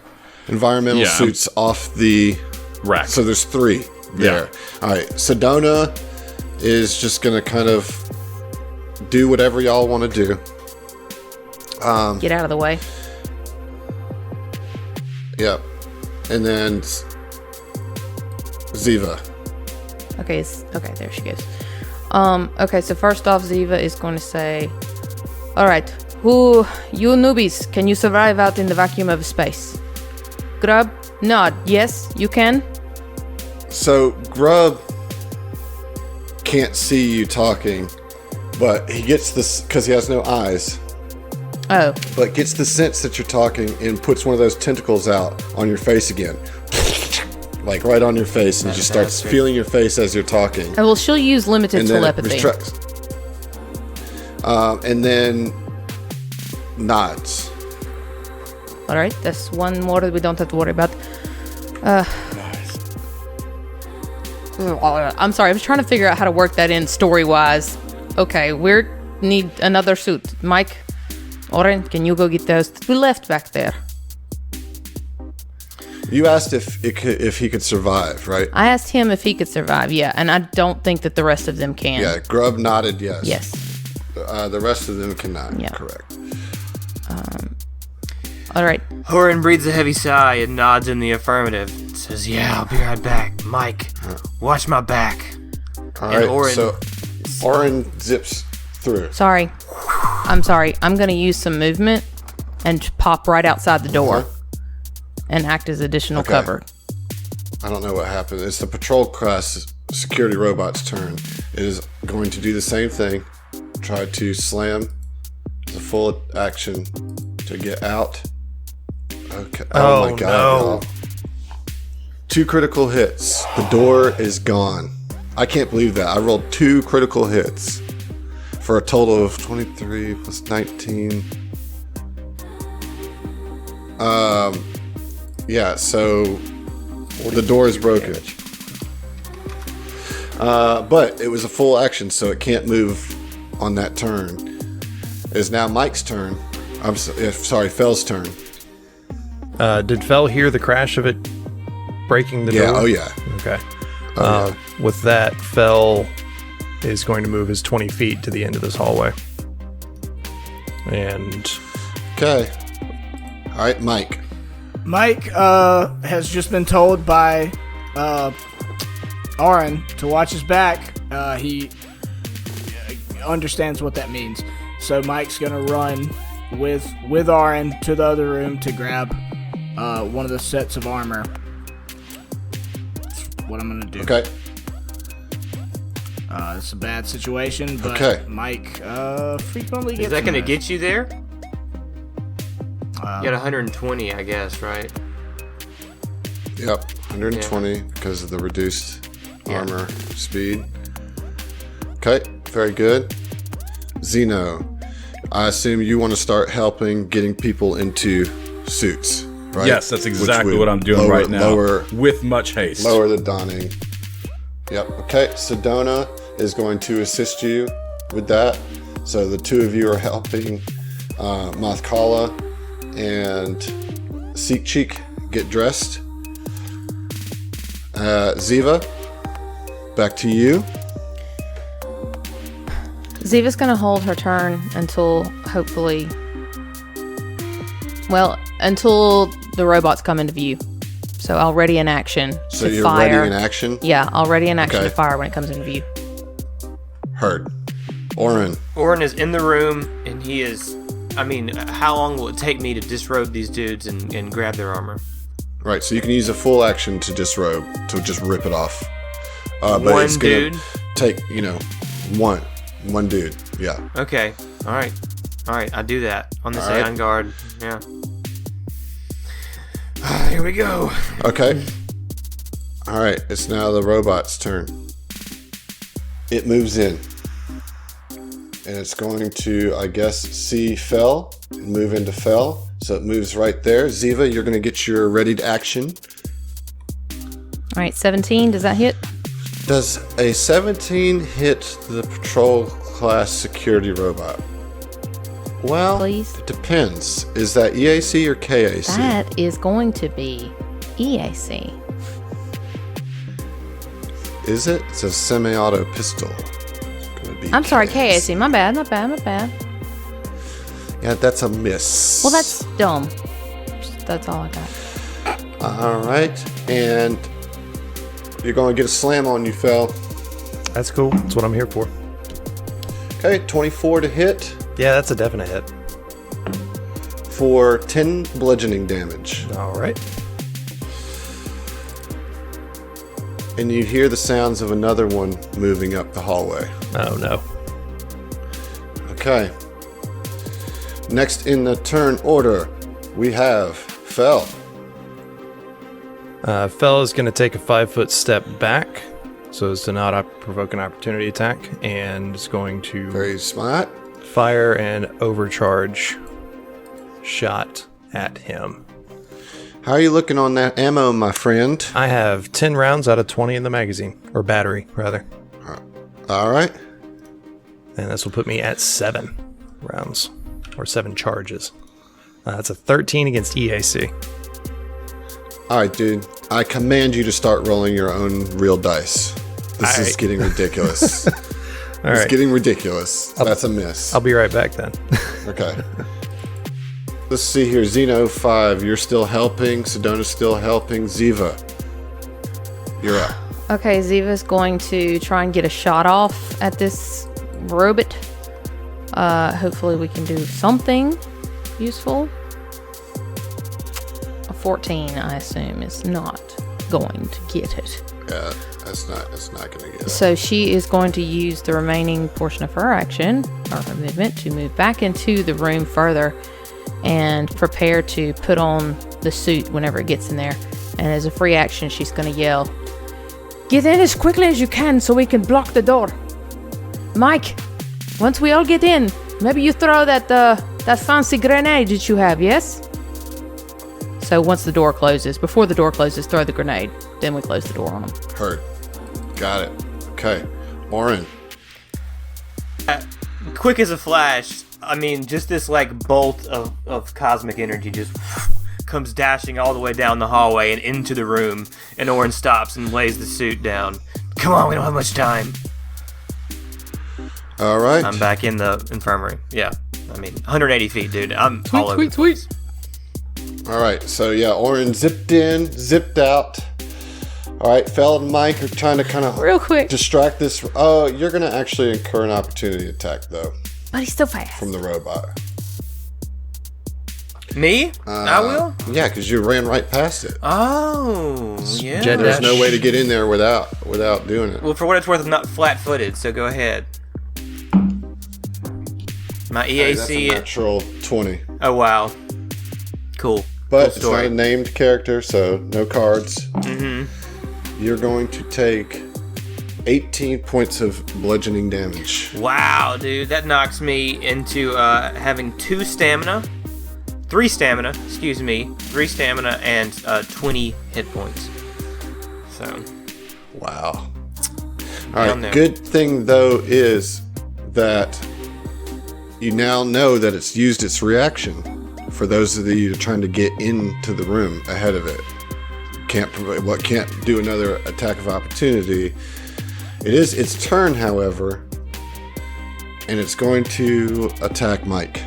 environmental Yeah. suits off the Rack. So there's 3 there. All right, Sedona is just gonna kind of do whatever y'all want to do. Get out of the way. Yep. And then Ziva. Okay, okay, there she goes. Okay, so first off, Ziva is going to say, all right, you newbies, can you survive out in the vacuum of space? Grub, nod, yes, you can. So Grub can't see you talking, but he gets this because he has no eyes. Oh, But gets the sense that you're talking and puts one of those tentacles out on your face again. Like right on your face, and he just starts bastard. feeling your face as you're talking. well, she'll use limited And then it telepathy. retracts. And then nods. All right, that's one more that we don't have to worry about. Nice. I'm sorry, I was trying to figure out how to work that in story-wise. Okay, we need another suit. Mike, Oren, can you go get those that we left back there? You asked if he could survive, right? I asked him if he could survive, yeah, and I don't think that the rest of them can. Yeah, Grub nodded yes. Yes. The rest of them cannot. Yeah. Correct. All right. Oren breathes a heavy sigh and nods in the affirmative. Says, "Yeah, I'll be right back. Mike, watch my back." All And right, Oren- so Oren zips through. Sorry. I'm sorry. I'm going to use some movement and pop right outside the door Okay. and act as additional Okay. cover. I don't know what happened. It's the patrol class security robot's turn. It is going to do the same thing. Try to slam the full action to get out. Okay. Oh my god. no. Y'all. 2 critical hits. The door is gone. I can't believe that. I rolled 2 critical hits for a total of 23 plus 19. Yeah, so the door is broken. But it was a full action, so it can't move on that turn. It is now Mike's turn. Sorry, Fell's turn. Did Fell hear the crash of it breaking the Yeah, door? oh yeah. Okay. Oh, With that, Fell is going to move his 20 feet to the end of this hallway. And Okay. All right, Mike. Mike has just been told by Oren to watch his back. He understands what that means. So Mike's gonna run with Oren to the other room to grab one of the sets of armor. That's what I'm gonna do. Okay. It's a bad situation, but Okay. Mike frequently gets. Is that going to in get you there? You got 120, I guess, right? Yep. 120 because of the reduced armor speed. Okay. Very good. Zeno, I assume you want to start helping getting people into suits, right? Yes, that's Which exactly would what I'm doing right now. Lower With much haste. the donning. Yep. Okay. Sedona is going to assist you with that. So the 2 of you are helping Mathkala and Seek Cheek get dressed. Ziva, back to you. Ziva's going to hold her turn until hopefully. Well, until the robots come into view. So I'll ready an action So to you're fire. ready in action? Yeah, I'll ready an action Okay. to fire when it comes into view. Heard. Oren. Oren is in the room, and he is... I mean, how long will it take me to disrobe these dudes and grab their armor? Right, so you can use a full action to disrobe, to just rip it off. But One it's gonna dude? take, one dude. Yeah. Okay. All right, I do that on this All right. Aeon guard. Yeah. Here we go. Okay. All right, it's now the robot's turn. It moves in. And it's going to, I guess, see Fell and move into Fell. So it moves right there. Ziva, you're going to get your readied action. All right, 17. Does that hit? Does a 17 hit the patrol class security robot? Well, Please? it depends. Is that EAC or KAC? That is going to be EAC. Is it? It's a semi-auto pistol. It's gonna be I'm sorry, KAC. My bad. Yeah, that's a miss. Well, that's dumb. That's all I got. All right, and you're going to get a slam on you, Fel. that's cool. That's what I'm here for. Okay, 24 to hit Yeah, that's a definite hit. for 10 bludgeoning damage. All right. And you hear the sounds of another one moving up the hallway. Oh, no. Okay. Next in the turn order, we have Fel. Fell is going to take a 5-foot step back so as to not provoke an opportunity attack, and is going to Very smart. fire an overcharge shot at him. How are you looking on that ammo, my friend? I have 10 rounds out of 20 in the magazine, or battery, rather. All right. And this will put me at 7 rounds, or 7 charges. That's a 13 against EAC. All right, dude. I command you to start rolling your own real dice. This is getting ridiculous. It's getting ridiculous. That's a miss. I'll be right back then. Okay. Let's see here. Xeno 5, you're still helping. Sedona's still helping. Ziva, you're up. Okay, Ziva's going to try and get a shot off at this robot. Hopefully we can do something useful. A 14, I assume, is not going to get it. Yeah, that's not going to get it. So she is going to use the remaining portion of her action, or her movement, to move back into the room further and prepare to put on the suit whenever it gets in there. And as a free action, she's going to yell, "Get in as quickly as you can so we can block the door. Mike, once we all get in, maybe you throw that fancy grenade that you have, yes?" So once the door closes, before the door closes, throw the grenade. Then we close the door on them. Heard. Got it. Okay. Oren. Quick as a flash. I mean, just this like bolt of cosmic energy just comes dashing all the way down the hallway and into the room, and Oren stops and lays the suit down. Come on, we don't have much time. All right. I'm back in the infirmary. Yeah, I mean, 180 feet, dude. I'm all over. Tweet. All right. So, yeah, Oren zipped in, zipped out. All right. Fel and Mike are trying to kind of Real quick. distract this. Oh, you're going to actually incur an opportunity attack, though, But he's still fast. from the robot. Me? I will? Yeah, because you ran right past it. Oh, yeah. Jet There's dash. no way to get in there without doing it. Well, for what it's worth, I'm not flat-footed, so go ahead. My Hey, that's a EAC... natural 20. Oh, wow. Cool. But Cool it's not story. a named character, so no cards. Mm-hmm. You're going to take 18 points of bludgeoning damage. Wow, dude, that knocks me into having 3 stamina, and 20 hit points. So, Wow. All Down right. there. Good thing, though, is that you now know that it's used its reaction for those of you trying to get into the room ahead of it. Can't do another attack of opportunity. It is its turn, however, and it's going to attack Mike.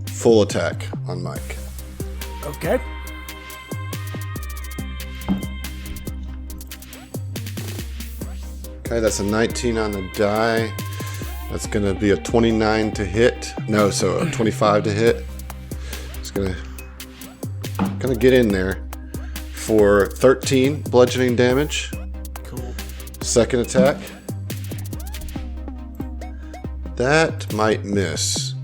Full attack on Mike. Okay. Okay, that's a 19 on the die. That's going to be a 29 to hit. No, so a 25 to hit. It's going to get in there for 13 bludgeoning damage. Cool. Second attack. That might miss.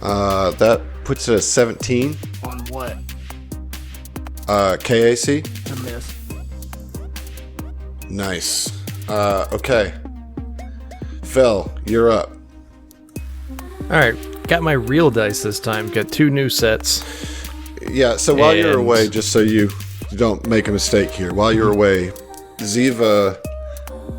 That puts it at 17. On what? KAC. A miss. Nice. Okay. Fel, you're up. Alright, got my real dice this time. Got 2 new sets. Yeah, so while you're And- away, just so you don't make a mistake here, while you're away, Ziva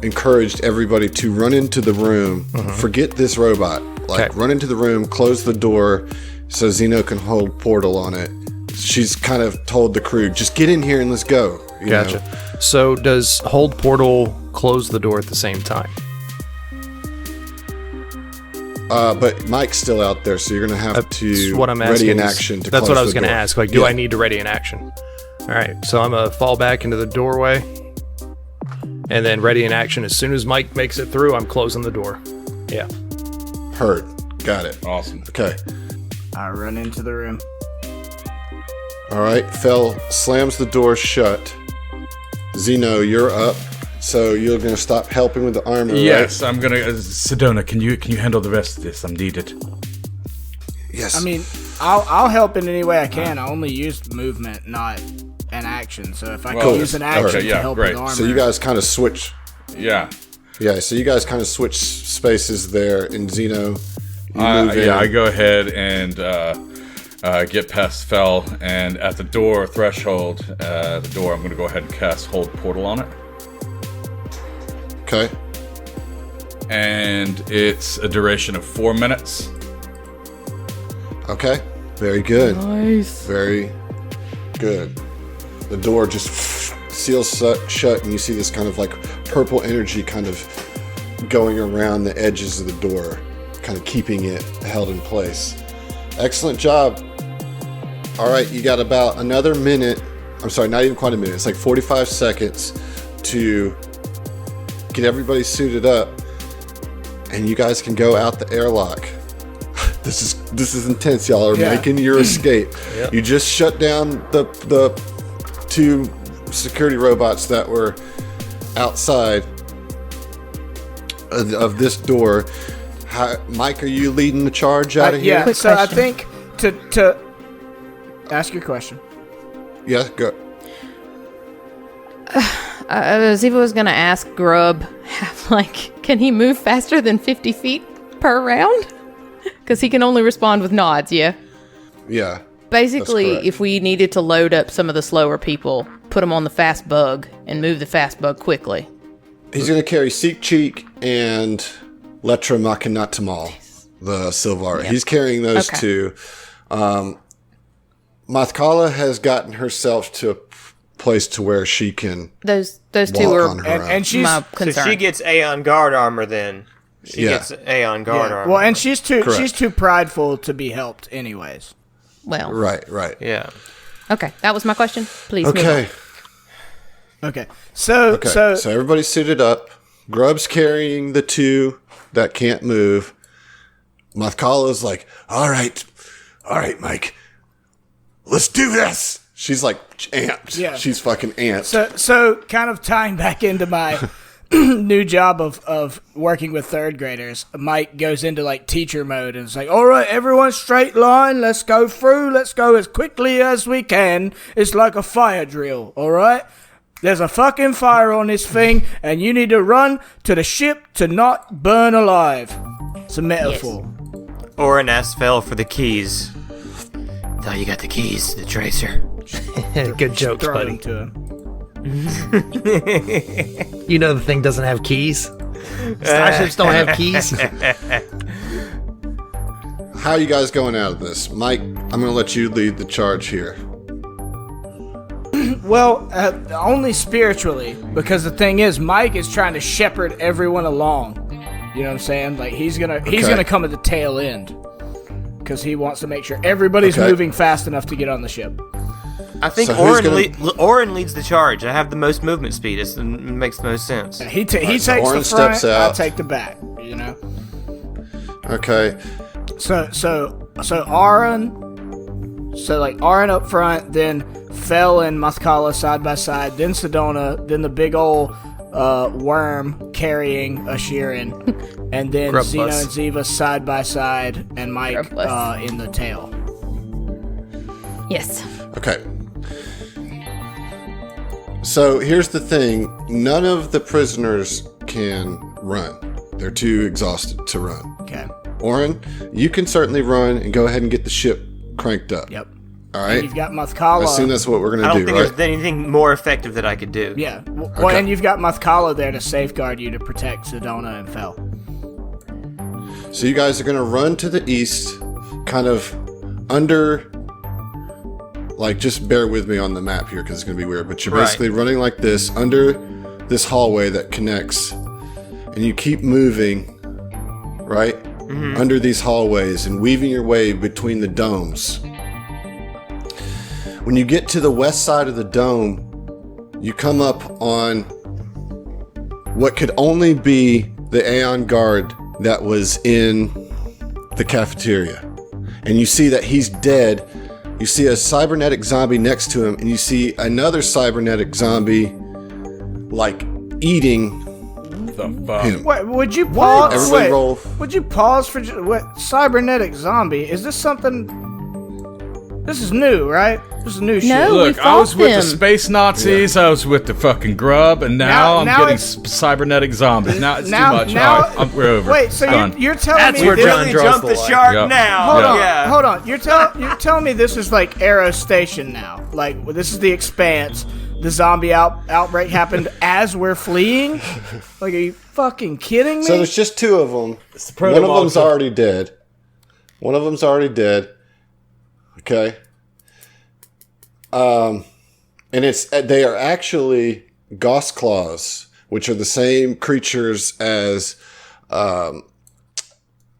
encouraged everybody to run into the room, forget this robot. Like, Okay. run into the room, close the door so Zeno can hold portal on it. She's kind of told the crew, just get in here and let's go. you Gotcha. know? So does hold portal close the door at the same time? But Mike's still out there, so you're going to have That's to what I'm ready asking. in is- action to That's close what I was the going to door. ask. Like, do Yeah. I need to ready in action? All right, so I'm gonna fall back into the doorway, and then ready in action. As soon as Mike makes it through, I'm closing the door. Yeah. Heard. Got it. Awesome. Okay. I run into the room. All right. Fel slams the door shut. Zeno, you're up. So you're going to stop helping with the armor, Yes, right? I'm gonna. Sedona, can you handle the rest of this? I'm needed. Yes. I mean, I'll help in any way I can. I only used movement, not an action. So if I Well, can use an action okay, to yeah, help great. with armor, So you guys kind of switch. Yeah. Yeah, so you guys kind of switch spaces there, and Zeno, move in. I go ahead and get past Fel, and at the door threshold, I'm going to go ahead and cast Hold Portal on it. Okay. And it's a duration of 4 minutes. Okay. Very good. Nice. Very good. The door just seals shut, and you see this kind of like purple energy kind of going around the edges of the door, kind of keeping it held in place. Excellent job. All right, you got about another minute. I'm sorry, not even quite a minute. It's like 45 seconds to get everybody suited up, and you guys can go out the airlock. This is intense. Y'all are making your escape. Yep. You just shut down the 2 security robots that were outside of this door. Mike, are you leading the charge out of here? Yeah. So I think to ask your question. Yeah, go. Ziva was gonna ask Grub, can he move faster than 50 feet per round? Because he can only respond with nods, yeah? Yeah. Basically, if we needed to load up some of the slower people, put them on the fast bug, and move the fast bug quickly. He's going to carry Seek Cheek and Letra Machinatamal, the Silvar. Yep. He's carrying those two. Mathkala has gotten herself to a place to where she can those two are and she's my concern. So she gets Aeon guard armor then. She gets Aeon guard armor. Well, and she's too prideful to be helped anyways. Well, right. Yeah. Okay, that was my question. Please. Okay. Okay. So everybody's suited up. Grub's carrying the 2 that can't move. Mathkala's like, all right, Mike, let's do this. She's like amped. Yeah. She's fucking amped. So kind of tying back into my new job of working with 3rd graders, Mike goes into like teacher mode and it's like, all right, everyone straight line, let's go through, let's go as quickly as we can. It's like a fire drill, all right? There's a fucking fire on this thing, and you need to run to the ship to not burn alive. It's a metaphor. Yes. Orin asks Fel for the keys. Thought you got the keys to the tracer. Good jokes, Throw buddy. them to him. You know the thing doesn't have keys. Starships don't have keys. How are you guys going out of this? Mike, I'm going to let you lead the charge here. Well, only spiritually, because the thing is, Mike is trying to shepherd everyone along. You know what I'm saying? Like he's gonna come at the tail end because he wants to make sure everybody's moving fast enough to get on the ship. I think Orin leads the charge. I have the most movement speed. It makes the most sense. He takes the front. Steps out. I take the back. You know. Okay. So Aaron. So like Aaron up front, then Fel and Mathkala side by side, then Sedona, then the big old worm carrying Ashirin, and then Zeno and Ziva side by side, and Mike in the tail. Yes. Okay. So here's the thing. None of the prisoners can run. They're too exhausted to run. Okay. Orin, you can certainly run and go ahead and get the ship cranked up. Yep. All right. And you've got Mathkala. I assume that's what we're going to do, I don't think right? there's anything more effective that I could do. Yeah. Well, and you've got Mathkala there to safeguard you to protect Sedona and Fel. So you guys are going to run to the east, kind of under, like, just bear with me on the map here because it's going to be weird, but you're basically running like this under this hallway that connects, and you keep moving, right? Mm-hmm. Under these hallways and weaving your way between the domes. When you get to the west side of the dome, you come up on what could only be the Aeon guard that was in the cafeteria. And you see that he's dead. You see a cybernetic zombie next to him, and you see another cybernetic zombie, like, eating him. Wait, would you pause? Everybody roll. Would you pause for what cybernetic zombie? Is this something This is new, right? This is new shit. No. we Look, I was fought with the them. space Nazis, I was with the fucking grub, and now I'm Now getting it's- cybernetic zombies. Now it's Now- too much. now- All right, we're over. Wait, so Done. you're telling That's me where this, John Really draws jumped the the line. shark Yep. now. Hold on, Yeah. hold on. You're telling me this is like Arrow Station now. Like this is the Expanse. The zombie outbreak happened as we're fleeing. Like, are you fucking kidding me? So there's just two of them. proto One of them's monster. already dead. One of them's already dead. Okay. And they are actually Gauss Claws, which are the same creatures as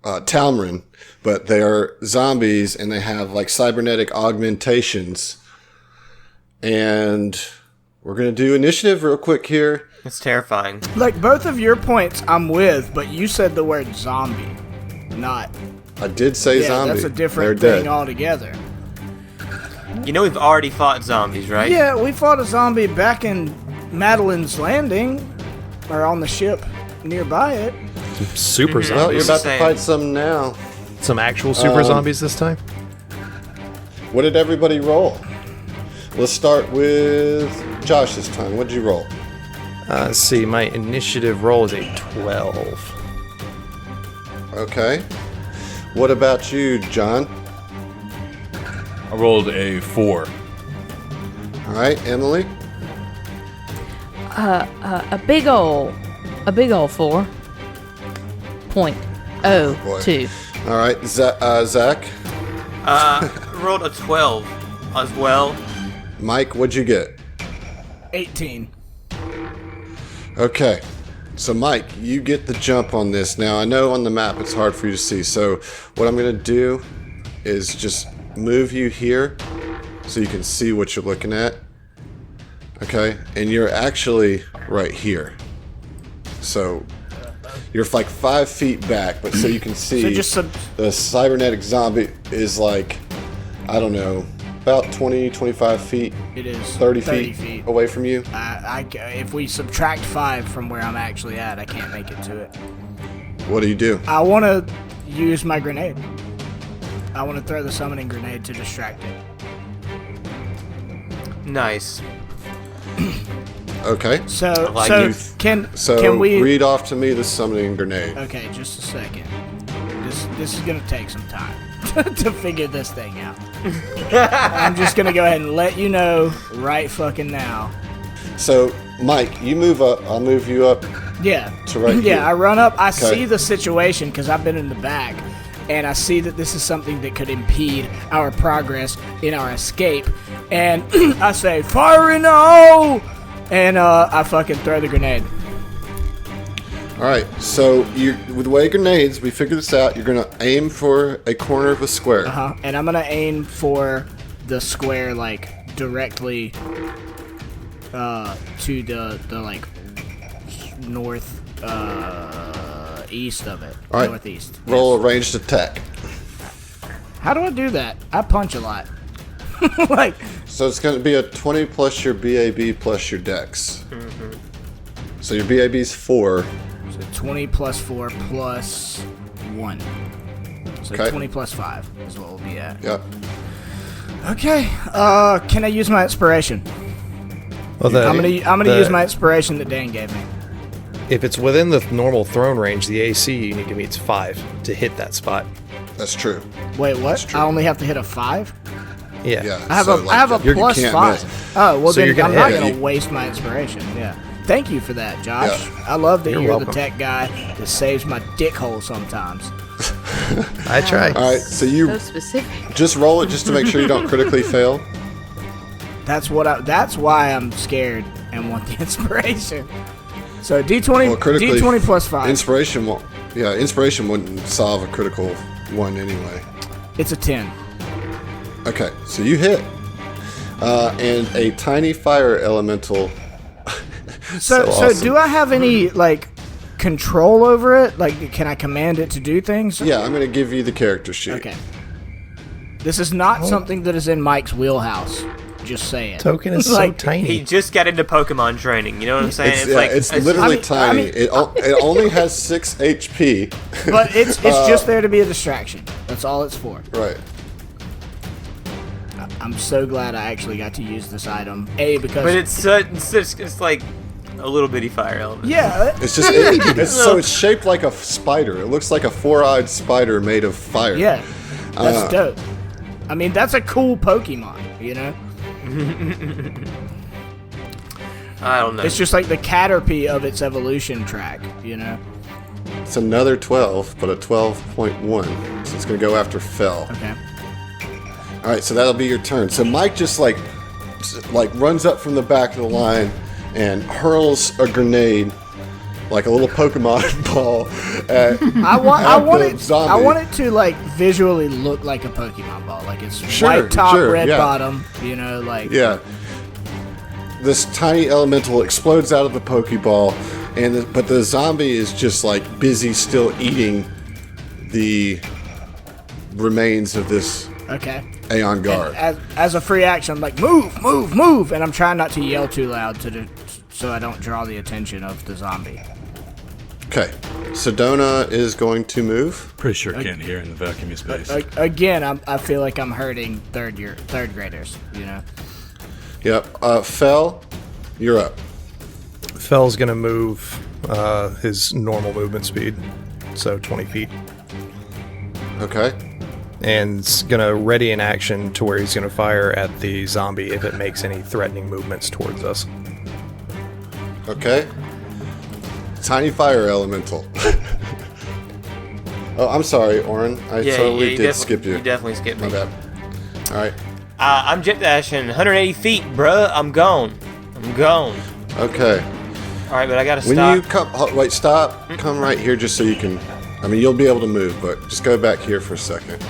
Talmrin, but they are zombies and they have like cybernetic augmentations. And we're gonna do initiative real quick here. It's terrifying. Like both of your points, I'm with, but you said the word zombie, not. I did say Yeah, zombie. that's a different They're thing dead. altogether. You know we've already fought zombies, right? Yeah, we fought a zombie back in Madeline's Landing, or on the ship nearby it. Super Well, zombies. you're about to Same. fight some now. Some actual super zombies this time? What did everybody roll? Let's start with Josh this time. What did you roll? Let's see, my initiative roll is a 12. Okay. What about you, John? I rolled a 4. All right, Emily. A big ol' 4.02. All right, Zach. Rolled a 12 as well. Mike, what'd you get? 18. Okay. So, Mike, you get the jump on this. Now, I know on the map it's hard for you to see. So, what I'm going to do is just move you here so you can see what you're looking at. Okay? And you're actually right here. So, you're like 5 feet back, but so you can see So just the cybernetic zombie is like, I don't know, about 20, 25 feet, it is 30 feet away from you. If we subtract 5 from where I'm actually at, I can't make it to it. What do? I want to use my grenade. I want to throw the summoning grenade to distract it. Nice. Okay. So, like so you. can So we? read off to me the summoning grenade. Okay, just a second. This is gonna take some time to figure this thing out. I'm just gonna go ahead and let you know right fucking now. So, Mike, you move up. I'll move you up. Yeah. To right yeah, here. I run up. I Okay. see the situation because I've been in the back, and I see that this is something that could impede our progress in our escape. And I say, "Fire in the hole!" And I fucking throw the grenade. All right. So, with the way grenades, we figured this out. You're gonna aim for a corner of a square. And I'm gonna aim for the square, like directly to the like north east of it. All right. Northeast. Roll Yes. a ranged attack. How do I do that? I punch a lot. Like, So it's gonna be a 20 plus your BAB plus your Dex. So your BAB's 4. so 20 plus 4 plus 1. So Okay. 20 plus 5 is what we'll be at. Yep. Okay. Can I use my inspiration? Well, I'm gonna use my inspiration that Dan gave me. If it's within the normal throne range, the AC you need to meet is 5 to hit that spot. That's true. Wait, what? That's true. I only have to hit a 5? Yeah. Yeah. I have so, I have a you plus can't 5. miss. Oh, well So then you're gonna I'm not hit it. going to waste my inspiration. Yeah. Thank you for that, Josh. Yeah. I love that You're you're the welcome. tech guy that saves my dick hole sometimes. I try. All right. So you So specific. just roll it just to make sure you don't critically fail. That's why I'm scared and want the inspiration. So D20 Well, critically, D20 plus 5. Inspiration won't. Yeah, inspiration wouldn't solve a critical one anyway. It's a 10. Okay, so you hit, and a tiny fire elemental. So awesome. do I have any like control over it? Like, can I command it to do things? Yeah, I'm gonna give you the character sheet. Okay. This is not something that is in Mike's wheelhouse. Just saying. Token is Like, so tiny. He just got into Pokemon training. You know what I'm saying? It's literally I tiny. mean- it only has 6 HP. But it's just there to be a distraction. That's all it's for. Right. I'm so glad I actually got to use this item. Because But it's like a little bitty fire element. yeah, It's just it's shaped like a spider. It looks like a 4-eyed spider made of fire. yeah, that's dope. I mean, that's a cool Pokemon, you know. I don't know. It's just like the Caterpie of its evolution track, you know. It's another 12, but a 12.1. So it's gonna go after Fell. Okay. All right, so that'll be your turn. So Mike just like runs up from the back of the line and hurls a grenade, like a little Pokemon ball, at I want the it. zombie. I want it to like visually look like a Pokemon ball, like it's Sure, white top, sure, red yeah. bottom. You know, like Yeah. This tiny elemental explodes out of the Pokeball, but the zombie is just like busy still eating the remains of this okay. Aeon guard. As a free action, I'm like move, move, move, and I'm trying not to yell too loud so I don't draw the attention of the zombie. Okay, Sedona is going to move. Pretty sure I can't hear in the vacuum space. Again, I feel like I'm hurting third graders. You know. Yep. Fell, you're up. Fell's gonna move his normal movement speed, so 20 feet. Okay. And it's gonna ready an action to where he's gonna fire at the zombie if it makes any threatening movements towards us. Okay. Tiny fire elemental. Oh, I'm sorry, Oren. I totally did skip you. You definitely skipped me. My bad. All right. I'm jet dashing 180 feet, bruh. I'm gone. Okay. All right, but I gotta When stop. you come, wait, stop. Come right here just so you can. I mean, you'll be able to move, but just go back here for a second.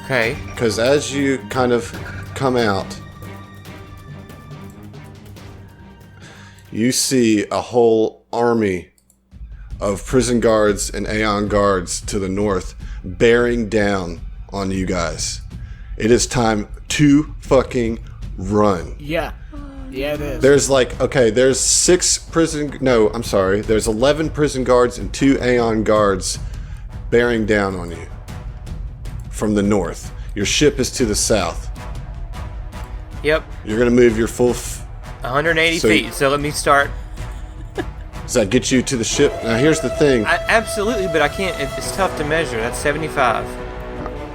Okay. Because as you kind of come out, you see a whole army of prison guards and Aeon guards to the north bearing down on you guys. It is time to fucking run. Yeah. Yeah, it is. There's there's 11 prison guards and 2 Aeon guards bearing down on you from the north. Your ship is to the south. Yep. You're going to move your full... 180 So- feet. So let me start. Does that get you to the ship? Now, here's the thing. Absolutely, but I can't. It's tough to measure. That's 75. All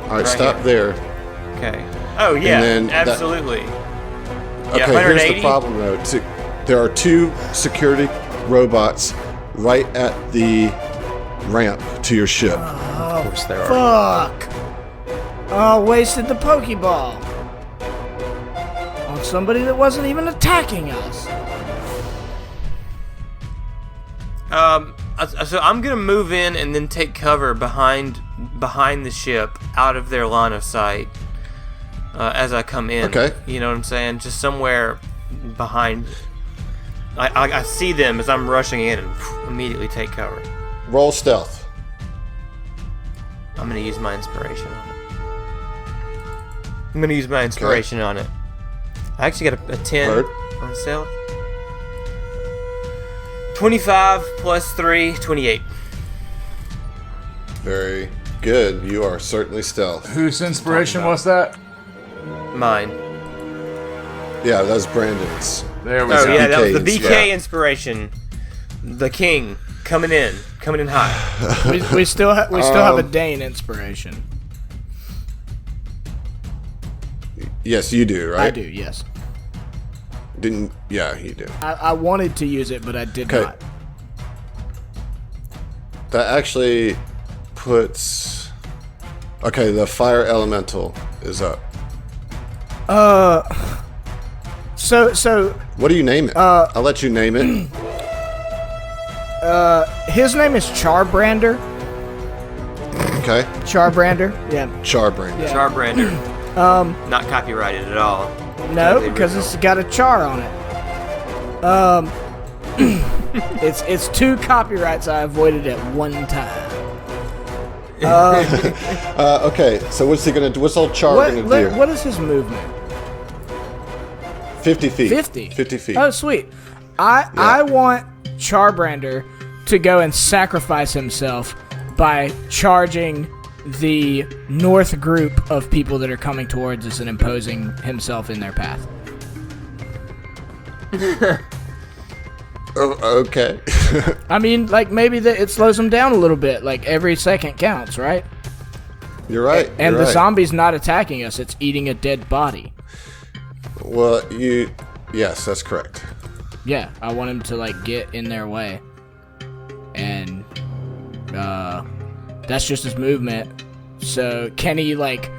right, right stop here. there. Okay. Oh yeah, then that- absolutely. Okay, Yeah, here's 180. the problem, though. There are 2 security robots right at the ramp to your ship. Of course there are. Fuck. Oh, wasted the Pokeball on somebody that wasn't even attacking us. So I'm gonna move in and then take cover behind the ship, out of their line of sight, as I come in. Okay. You know what I'm saying? Just somewhere behind. I see them as I'm rushing in and immediately take cover. Roll stealth. I'm gonna use my inspiration on it. I actually got a 10 Word. on stealth. 25 plus 3, 28. Very good. You are certainly stealth. Whose inspiration was that? Mine. Yeah, that was Brandon's. There we Oh go. yeah, that was the BK, BK yeah. inspiration. The king coming in high. We still have a Dane inspiration. Yes, you do, right? I do, yes. Yeah, you do. I wanted to use it, but I did Okay. not. That actually puts... Okay, the fire elemental is up. So What do you name it? I'll let you name it. his name is Charbrander. Okay. Charbrander. Yeah. Charbrain. Yeah. Charbrander. Not copyrighted at all. No, Totally because original. it's got a char on it. It's 2 copyrights I avoided at one time. Okay, so what's old Char gonna do? What is his movement? 50 feet. 50. 50 feet. Oh, sweet. I want Charbrander to go and sacrifice himself by charging the north group of people that are coming towards us and imposing himself in their path. Oh, okay. I mean, like, maybe it slows them down a little bit. Like, every second counts, right? You're right. And you're the right. zombie's not attacking us. It's eating a dead body. Well, yes, that's correct. Yeah, I want him to, like, get in their way. And, that's just his movement. So, can he, like,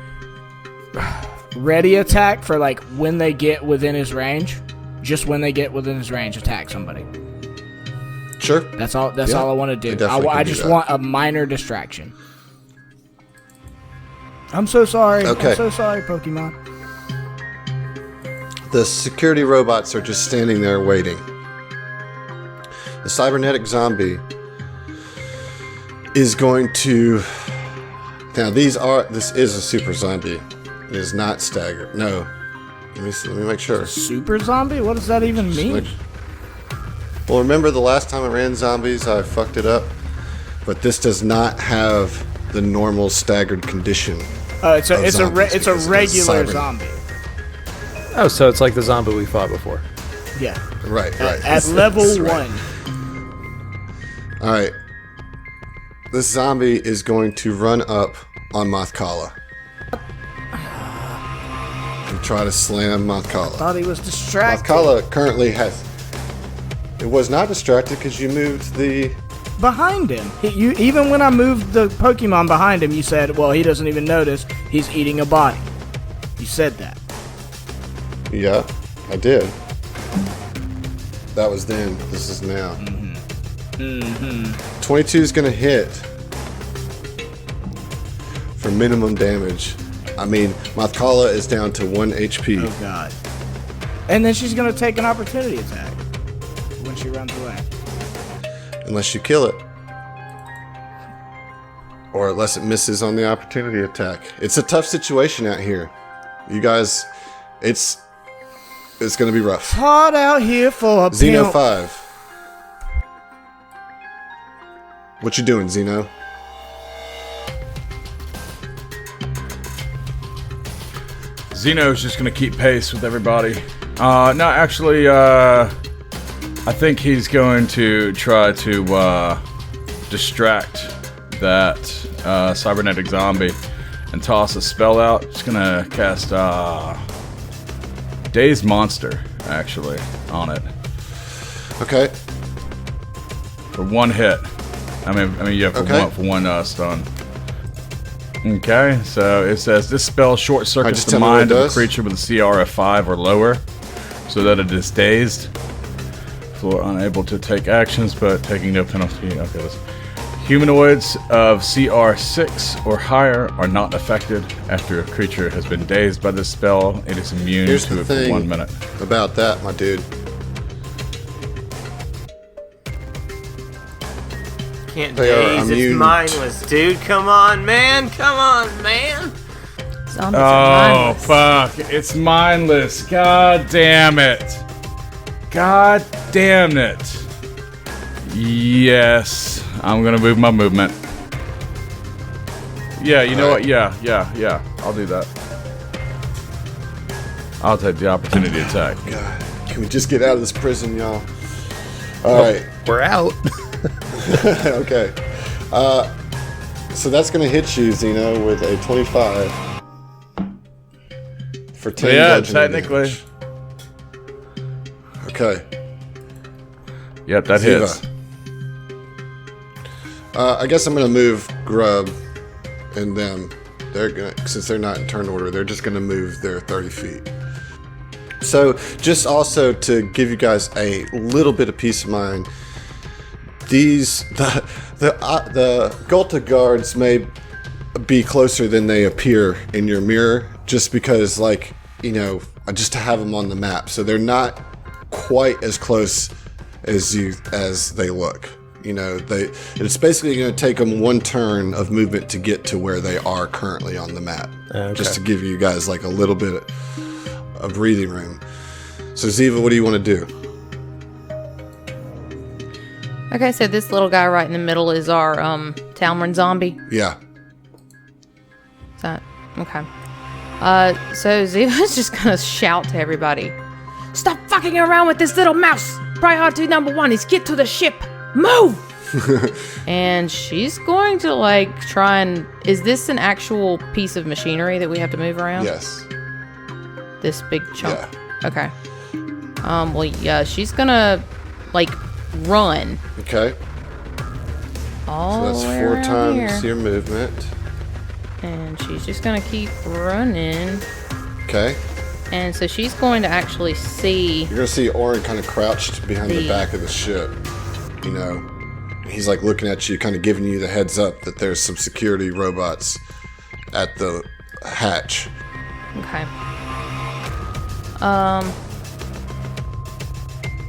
ready attack for, like, when they get within his range? Just when they get within his range, attack somebody. Sure. That's all I want to do. I just want a minor distraction. I'm so sorry. Okay. I'm so sorry, Pokemon. The security robots are just standing there waiting. The cybernetic zombie is going to... Now, this is a super zombie. It is not staggered. No. Let me make sure. Super zombie? What does that even mean? Well, remember the last time I ran zombies, I fucked it up? But this does not have the normal staggered condition. It's a regular zombie. Oh, so it's like the zombie we fought before. Yeah. Right. At level 1. All right. This zombie is going to run up on Mothkala and try to slam Mothkala. Thought he was distracted. Mothkala currently has... It was not distracted because you moved the... Behind him. Even when I moved the Pokemon behind him, you said, well, he doesn't even notice he's eating a body. You said that. Yeah, I did. That was then. This is now. 22 is going to hit for minimum damage. I mean, Mothkala is down to 1 HP. Oh, God. And then she's going to take an opportunity attack when she runs away. Unless you kill it. Or unless it misses on the opportunity attack. It's a tough situation out here. You guys, it's going to be rough. Hard out here for a Xeno pimp. 5. What you doing, Xeno? Xeno's just gonna keep pace with everybody. No, actually, I think he's going to try to distract that cybernetic zombie and toss a spell out. Just gonna cast Dazed Monster, actually, on it. Okay. For one hit. I mean, you have for one stun. Okay, so it says this spell short circuits just the tell me what mind it of a does. creature with a CR of 5 or lower, so that it is dazed. For unable to take actions, but taking no penalty. Okay, listen. Humanoids of CR 6 or higher are not affected after a creature has been dazed by this spell. It is immune Here's to the it for thing 1 minute. about that, my dude. Can't They are daze. It's immune. mindless, dude. Come on, man. Come on, man. Zombies are Oh, mindless. fuck. It's mindless. God damn it. God damn it. Yes. I'm gonna move my movement. Yeah, you know what? Yeah. I'll do that. I'll take the opportunity attack. God, can we just get out of this prison, y'all? All right. We're out. Okay. So that's going to hit you, Xeno, with a 25. For 10 Yeah, bludgeoning technically. damage. Okay. Yep, that Ziva. hits. I guess I'm going to move Grub and them. They're gonna, since they're not in turn order, they're just going to move their 30 feet. So, just also to give you guys a little bit of peace of mind, the Gulta guards may be closer than they appear in your mirror, just because, like, you know, just to have them on the map, so they're not quite as close as they look. You know, it's basically going to take them one turn of movement to get to where they are currently on the map, just to give you guys like a little bit of breathing room. So, Ziva, what do you want to do? Okay, so this little guy right in the middle is our Talmud zombie. Yeah. Is that okay? So Ziva's just gonna shout to everybody, "Stop fucking around with this little mouse! Priority number 1 is get to the ship. Move!" And she's going to like try and. Is this an actual piece of machinery that we have to move around? Yes. This big chunk. Yeah. Okay. Well, yeah, she's gonna like run. Okay. All So the way that's 4 around times here. your movement. And she's just gonna keep running. Okay. And so she's going to actually see. You're gonna see Orin kind of crouched behind the back of the ship. You know, he's like looking at you, kind of giving you the heads up that there's some security robots at the hatch. Okay.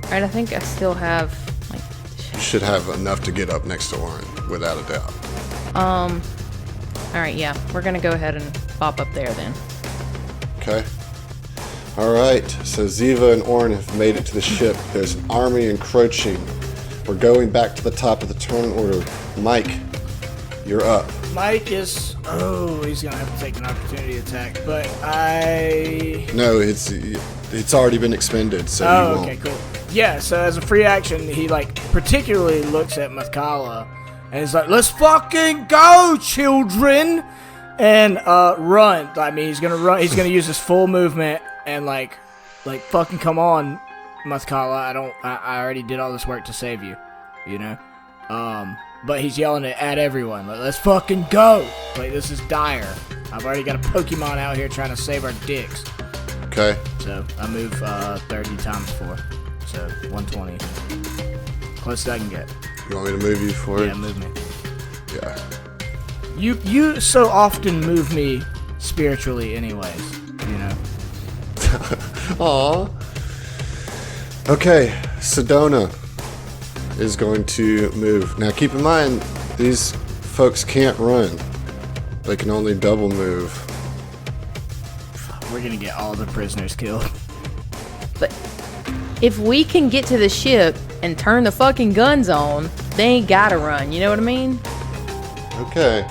Alright, I think I still have like. You should have enough to get up next to Orin, without a doubt. Alright, yeah, we're gonna go ahead and pop up there then. Okay. Alright, so Ziva and Orin have made it to the ship. There's an army encroaching. We're going back to the top of the turn order. Mike, you're up. Mike is. Oh, he's gonna have to take an opportunity attack, but No, it's already been expended, so you won't. Okay, cool. Yeah, so as a free action, he like particularly looks at Mathkala and he's like, "Let's fucking go, children!" And run. I mean, he's gonna run. He's gonna use his full movement and like fucking come on, Mathkala. I already did all this work to save you, you know. But he's yelling it at everyone. Like, "Let's fucking go!" Like, this is dire. I've already got a Pokemon out here trying to save our dicks. Okay. So I move 30 times 4. So 120. Closest I can get. You want me to move you for it? Yeah, move me. Yeah. You so often move me spiritually anyways, you know. Aw. Okay, Sedona is going to move. Now keep in mind, these folks can't run. They can only double move. We're gonna get all the prisoners killed. But if we can get to the ship and turn the fucking guns on, they ain't gotta run, you know what I mean? Okay.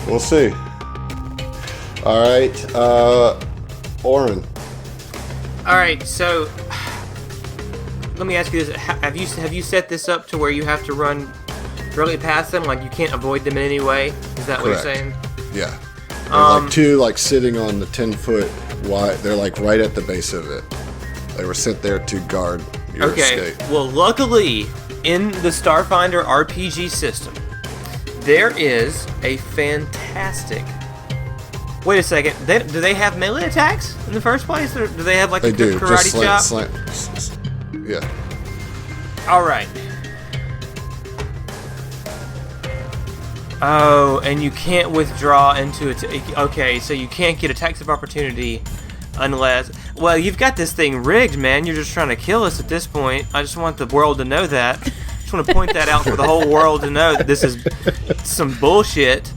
We'll see. Alright, Orin. Alright, so let me ask you this. Have you set this up to where you have to run directly past them? Like you can't avoid them in any way? Is that what you're Correct. saying? Yeah. They're like two like sitting on the 10-foot wide. They're like right at the base of it. They were sent there to guard your escape. Well, luckily, in the Starfinder RPG system, there is a fantastic... Wait a second. Do they have melee attacks in the first place? Or do they have like They a do. karate Just chop? yeah. Alright. Oh, and you can't withdraw into it. Okay, so you can't get attacks of opportunity unless... Well, you've got this thing rigged, man. You're just trying to kill us at this point. I just want the world to know that. Just want to point that out for the whole world to know that this is some bullshit.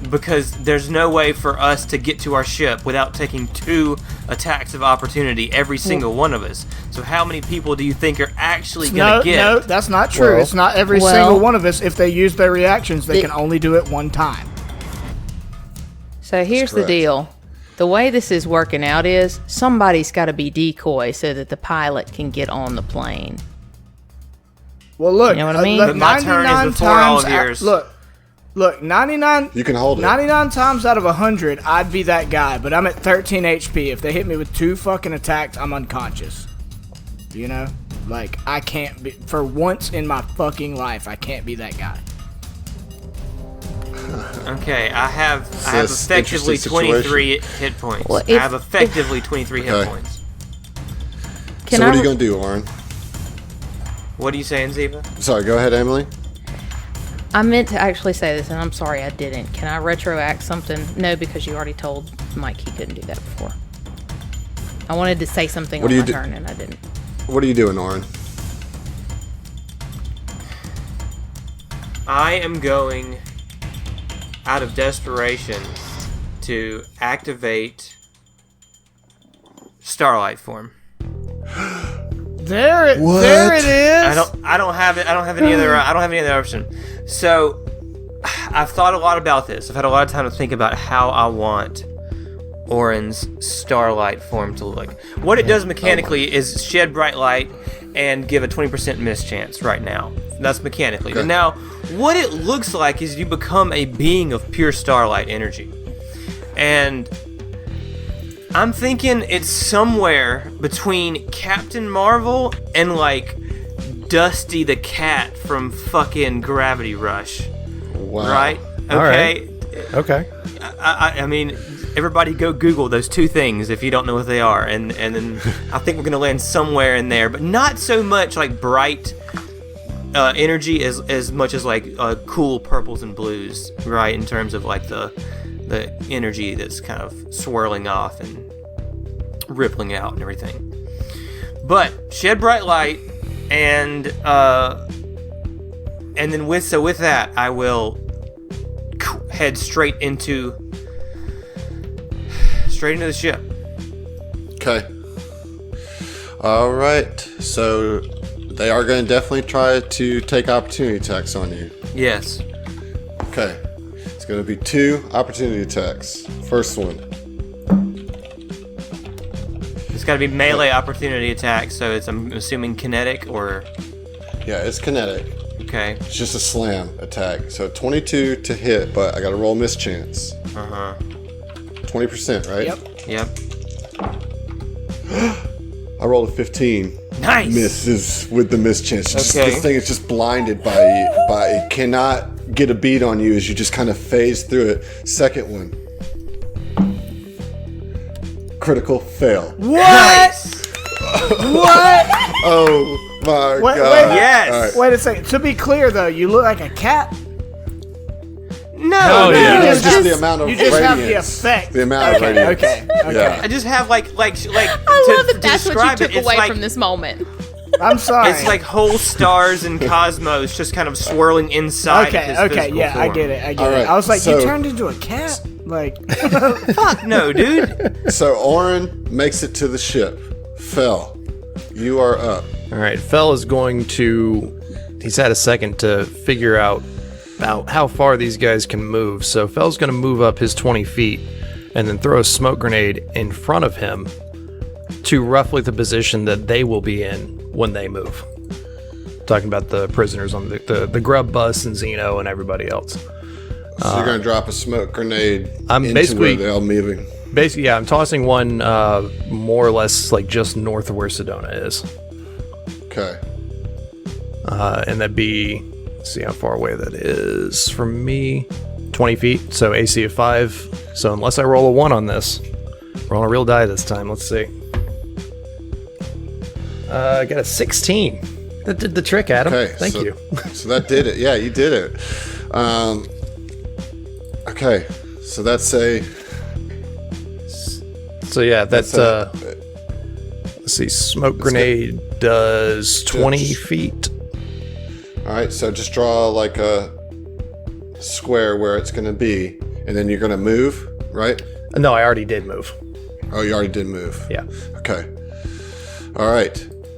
Because there's no way for us to get to our ship without taking 2 attacks of opportunity, every single one of us. So how many people do you think are actually going to get? No, that's not true. Well- It's not every single one of us. If they use their reactions, they can only do it one time. So here's the correct. deal. The way this is working out is somebody's got to be decoy so that the pilot can get on the plane. Well, look, You know what I mean? look, But my turn is 99 before all of times yours. Look, 99. You can hold it. 99 times out of 100, I'd be that guy, but I'm at 13 HP. If they hit me with 2 fucking attacks, I'm unconscious. You know? Like, I can't be, for once in my fucking life, I can't be that guy. Okay, I have It's an effectively interesting 23 hit points. Well, I have effectively 23 hit Okay. points. Can So what I are you going to do, Orin? What are you saying, Ziva? Sorry, go ahead, Emily. I meant to actually say this, and I'm sorry I didn't. Can I retroact something? No, because you already told Mike he couldn't do that before. I wanted to say something What on do my you do- turn, and I didn't. What are you doing, Orin? I am going, out of desperation, to activate Starlight form. There it is. I don't have it. I don't have any other. I don't have any other option. So, I've thought a lot about this. I've had a lot of time to think about how I want Orin's starlight form to look like. What it does mechanically is shed bright light and give a 20% miss chance right now. That's mechanically. Okay. But now, what it looks like is you become a being of pure starlight energy. And I'm thinking it's somewhere between Captain Marvel and like Dusty the Cat from fucking Gravity Rush. Wow. Right? All Okay. Okay. I mean, everybody go Google those two things if you don't know what they are, and then I think we're gonna land somewhere in there, but not so much like bright energy as much as like cool purples and blues, right? In terms of like the energy that's kind of swirling off and rippling out and everything. But shed bright light, and then with that, I will head straight into the ship. Okay. All right. So they are going to definitely try to take opportunity attacks on you. Yes. Okay. It's going to be 2 opportunity attacks. First one. It's got to be melee opportunity attack, so it's, I'm assuming, kinetic or... Yeah, it's kinetic. Okay. It's just a slam attack. So 22 to hit, but I got to roll miss chance. Uh-huh. 20%, right? Yep. I rolled a 15. Nice! Misses with the miss chance. Okay. This thing is just blinded by it cannot get a beat on you as you just kind of phase through it. Second one. Critical fail. What? Nice! What? Oh my Wait, god. wait. Yes! All right. Wait a second. To be clear, though, you look like a cat. No, yeah. It's just the amount of You just have the radiance. effect. The amount of radiance. Okay. Yeah. I just have like I to, love that that's to what you describe took it, it's away like, from this moment. I'm sorry. It's like whole stars and cosmos just kind of swirling inside of his Okay, physical yeah, I form. get it. All right, I was like, so- you turned into a cat? Like, Fuck no, dude. So Orin makes it to the ship. Fell. You are up. All right. Fell is going to. He's had a second to figure out about how far these guys can move. So Fell's going to move up his 20 feet and then throw a smoke grenade in front of him to roughly the position that they will be in when they move. Talking about the prisoners on the grub bus and Xeno and everybody else. So you're going to drop a smoke grenade I'm into basically- where they're all moving. Basically, yeah, I'm tossing one more or less like just north of where Sedona is. Okay. And that'd be, let's see how far away that is from me. 20 feet, so AC of 5. So unless I roll a 1 on this, we're on a real die this time. Let's see. I got a 16. That did the trick, Adam. Okay. Thank so, you. So that did it. Yeah, you did it. Okay. So that's a... So yeah, that's a- let's see, smoke grenade does 20 feet. All right, so just draw like a square where it's going to be, and then you're going to move, right? No, I already did move. Oh, you already did move. Yeah. Okay. All right.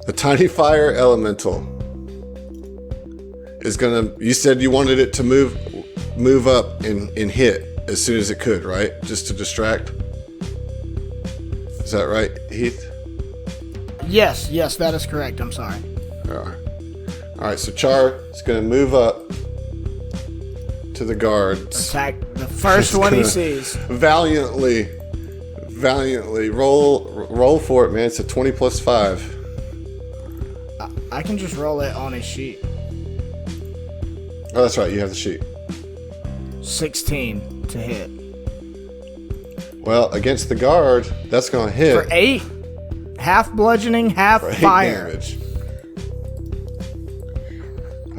The tiny fire elemental is going to... You said you wanted it to move up and hit as soon as it could, right? Just to distract? Is that right, Heath? yes, that is correct. I'm sorry. All right, so Char is going to move up to the guards. Attack the first one he sees. Valiantly roll for it, man. It's a 20 plus 5. I can just roll it on his sheet. Oh, that's right. You have the sheet. 16 to hit. Well, against the guard, that's going to hit For 8. Half bludgeoning, half for 8 fire. damage.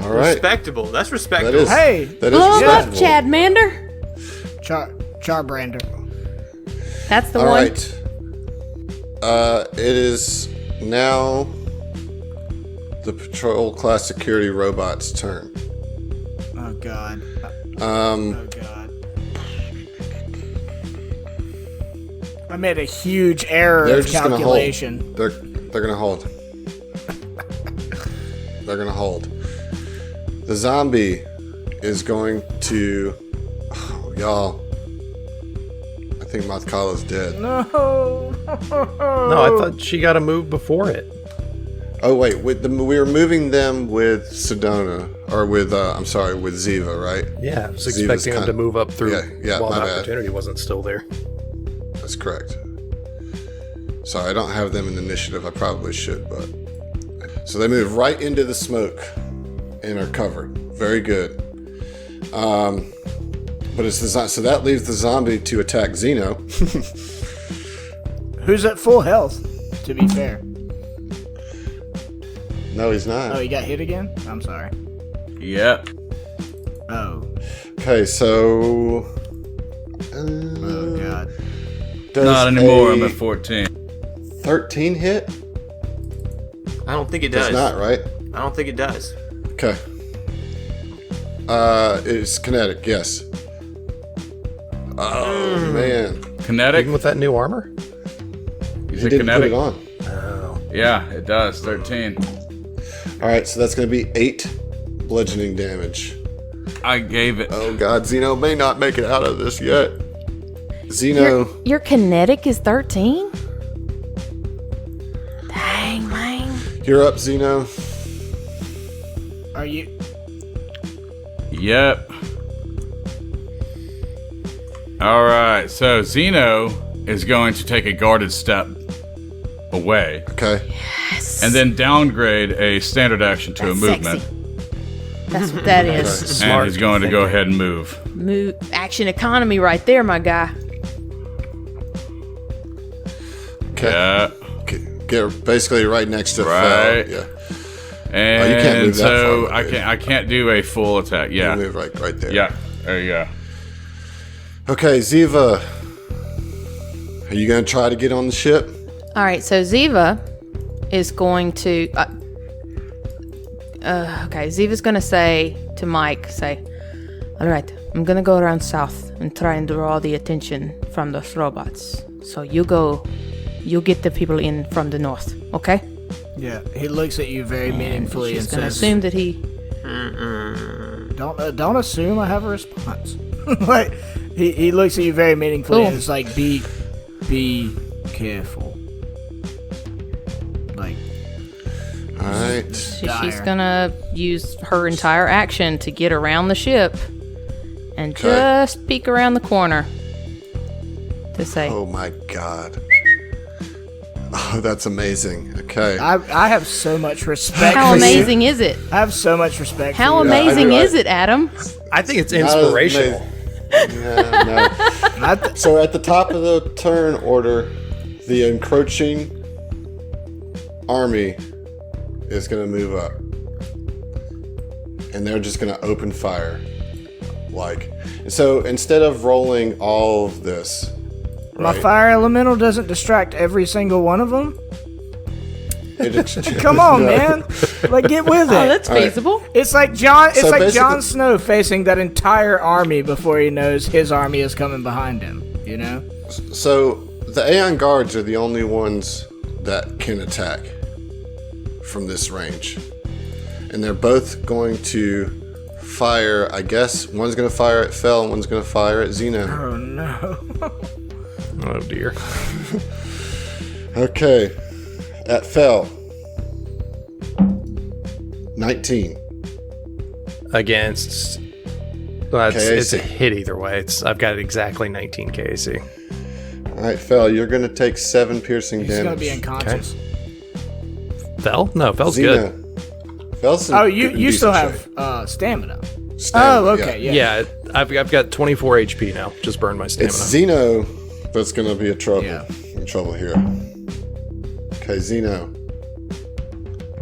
All right. Respectable. That's respectable. That is. Hey, That is Blow up, respectable. Chad Mander. Charbrander. That's the All one. right. It is now the patrol class security robot's turn. Oh god. Um, Oh god. I made a huge error They're of just gonna hold. calculation. They're gonna hold. They're gonna hold. The zombie is going to Y'all, I think my Kala's dead. No. No, I thought she got a move before it. Oh wait, we were moving them with Sedona, or with with Ziva, right? Yeah, I was Ziva's expecting them to move up through Yeah, while my the bad. opportunity wasn't still there. That's correct. Sorry, I don't have them in initiative. I probably should, but so they move right into the smoke and are covered. Very good. But it's so that leaves the zombie to attack Xeno. Who's at full health, to be fair. No, he's not. Oh, he got hit again? I'm sorry. Yep. Oh. Okay, so. Oh, God. Does Not anymore. a I'm at 14. 13 hit? I don't think it does. Does not, right? I don't think it does. Okay. It's kinetic, yes. Oh, man. Kinetic? Even with that new armor? You He said didn't put kinetic? it on. Yeah, it does. 13. Alright, so that's going to be 8 bludgeoning damage. I gave it. Oh, God. Xeno may not make it out of this yet. Xeno. Your kinetic is 13? Dang, man. You're up, Xeno. Are you... Yep. Alright, so Xeno is going to take a guarded step away Okay. and then downgrade a standard action to a movement. That's what that is. And he's going to go ahead and move. Move action economy right there, my guy. Okay. Yeah. Get basically right next to Right. Fel. Yeah. And you can't move that so far, I right? can't do a full attack. You Yeah. move right there. Yeah. There you go. Okay, Ziva. Are you going to try to get on the ship? All right, so Ziva is going to. Okay, Ziva's going to say to Mike, all right, I'm going to go around south and try and draw the attention from those robots. So you get the people in from the north, okay? Yeah, he looks at you very meaningfully and She's going to says... assume that he. Don't assume I have a response. Like, he looks at you very meaningfully Cool. and is like, be careful. Like, Alright. She's Dire. going to use her entire action to get around the ship and Okay. just peek around the corner to say, Oh my god. Oh, that's amazing. Okay. I have so much respect how for you. amazing is it? I have so much respect How for you. amazing I- is it, Adam? I think it's That was inspirational. amazing. Yeah, no. So at the top of the turn order, the encroaching army is going to move up. And they're just going to open fire. So instead of rolling all of this, My right? fire elemental doesn't distract every single one of them? it- Come on, man. Like, get with it. Oh, that's feasible. It's like Jon basically- Snow facing that entire army before he knows his army is coming behind him, you know? So the Aeon guards are the only ones that can attack from this range. And they're both going to fire, I guess one's going to fire at Fel and one's going to fire at Xeno. Oh, no. Oh dear. Okay. At Fel. 19. Against. Well, it's a KAC. hit either way. I've got exactly 19 KAC. Alright, Fel, you're going to take 7 piercing He's damage. going to be unconscious. Fel? No, Fel's good. Xeno. Fel's in Oh, good- you still decent have stamina. shape. Stamina, Oh, okay, yeah. Yeah, I've got 24 HP now. Just burned my stamina. It's Xeno that's going to be Yeah. in trouble here. Okay, Xeno.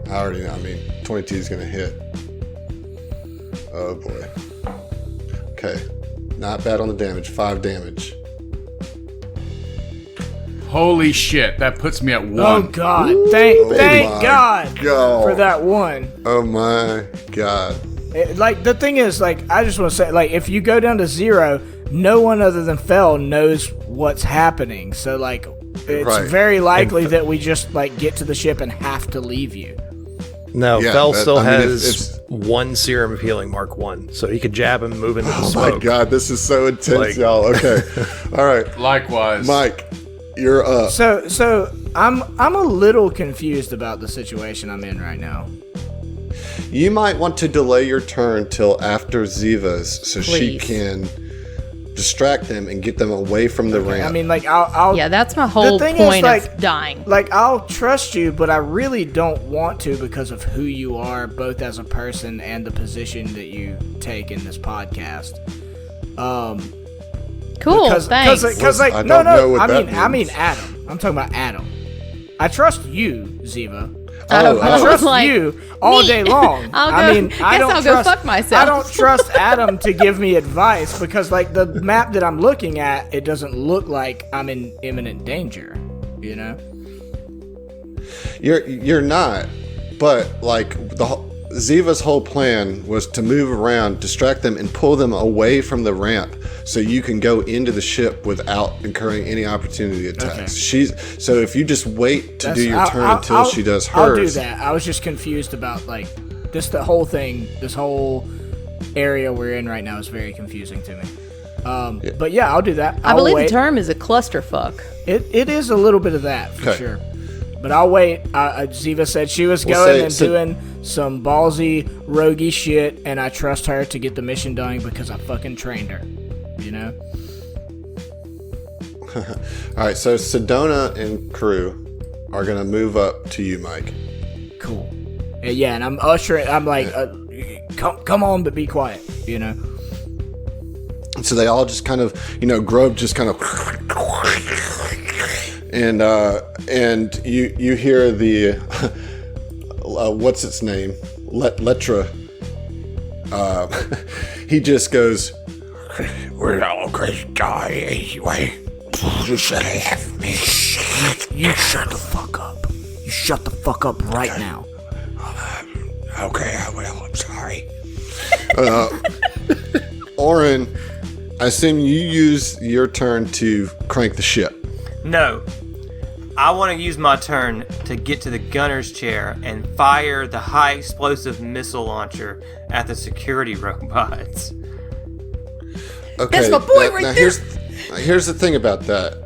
I already know. 22 is going to hit. Oh, boy. Okay. Not bad on the damage. 5 damage. Holy shit, that puts me at 1. Oh, God. Thank my God God. for that one. Oh, my God. Like, the thing is, like, I just want to say, like, if you go down to 0, no one other than Fel knows what's happening. So, like, it's Right. very likely that we just, like, get to the ship and have to leave you. No, Yeah, Fel that- still if- has 1 serum of healing Mark 1. So he could jab him and move into the Oh smoke. my god, this is so intense, Like- y'all. Okay. All right. Likewise. Mike, you're up. So I'm a little confused about the situation I'm in right now. You might want to delay your turn till after Ziva's so she Please. can distract them and get them away from the ramp. I mean, like, I'll Yeah, that's my whole thing point is, of dying. like, I'll trust you, but I really don't want to because of who you are, both as a person and the position that you take in this podcast. Cool, thanks. Because like, I no, don't know what I that mean means. Adam. I'm talking about Adam. I trust you, Ziva. Oh, I oh. trust like, you all me. day long. I don't I'll go trust, fuck myself. I don't trust Adam to give me advice because, like, the map that I'm looking at, it doesn't look like I'm in imminent danger. You know? You're not, but like Ziva's whole plan was to move around, distract them, and pull them away from the ramp so you can go into the ship without incurring any opportunity attacks. So if you just wait to do your turn until she does hers. I'll do that. I was just confused about, like, this whole area we're in right now is very confusing to me. But yeah, I'll do that. I believe wait. the term is a clusterfuck. It is a little bit of that for Okay. sure. But I'll wait. Ziva said she was going doing some ballsy, roguey shit, and I trust her to get the mission done because I fucking trained her. You know? All right, so Sedona and crew are gonna move up to you, Mike. Cool. Yeah, and I'm ushering. I'm like, come on, but be quiet. You know? So they all just kind of, Grove just kind of, and you hear the, what's its name, Letra. He just goes, We're all going to die anyway. You should have me. You shut the fuck up. You shut the fuck up right now. Okay, I will. I'm sorry. Oren, I assume you use your turn to crank the ship. No. I want to use my turn to get to the gunner's chair and fire the high explosive missile launcher at the security robots. Okay, That's my boy right now there. Here's the thing about that.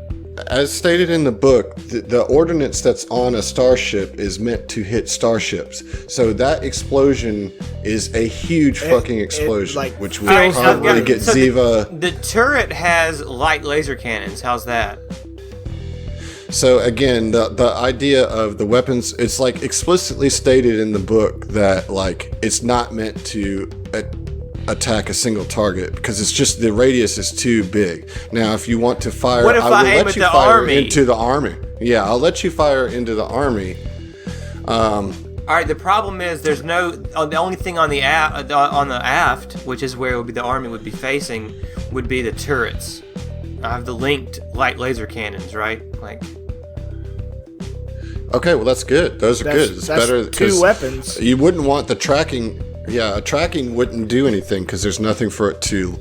As stated in the book, the ordnance that's on a starship is meant to hit starships. So that explosion is a huge fucking explosion, like, which will fills Alright, probably so get so Ziva. The turret has light laser cannons. How's that? So again, the idea of the weapons, it's like explicitly stated in the book that like it's not meant to attack a single target because it's just the radius is too big. Now, if you want to fire, What if I will aim let at you the fire army? into the army. Yeah, I'll let you fire into the army. All right. The problem is there's no. The only thing on the aft, which is where the army would be facing, would be the turrets. I have the linked light laser cannons, right? Like. Okay, well that's good. Those are good. It's That's better 'cause two weapons. You wouldn't want the tracking. Yeah, tracking wouldn't do anything because there's nothing for it to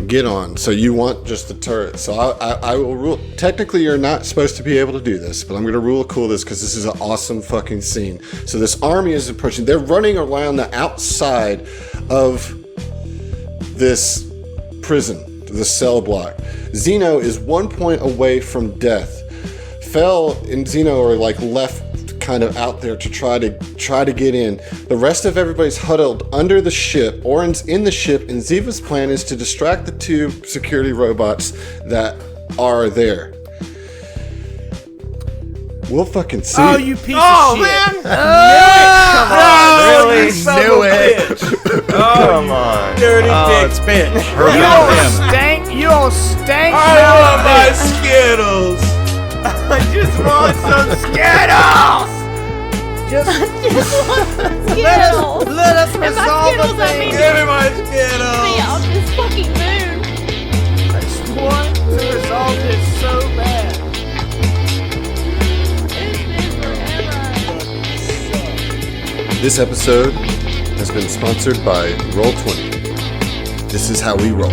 get on. So you want just the turret. So I will rule. Technically, you're not supposed to be able to do this, but I'm going to rule cool this because this is an awesome fucking scene. So this army is approaching. They're running around the outside of this prison, the cell block. Zeno is 1 point away from death. Fel and Zeno are like left kind of out there to try to get in. The rest of everybody's huddled under the ship. Oren's in the ship, and Ziva's plan is to distract the two security robots that are there. We'll fucking see. Oh, you piece of shit! Man! Come on, really? Knew it! Come on. Dirty dick. It's bitch. You all stank! I want my Skittles. I just want some Skittles! Let us And my resolve Skittles, the I thing. mean, Give me my be Skittles. off this fucking moon. I just want to resolve this so bad. It's been forever. This episode has been sponsored by Roll20. This is how we roll.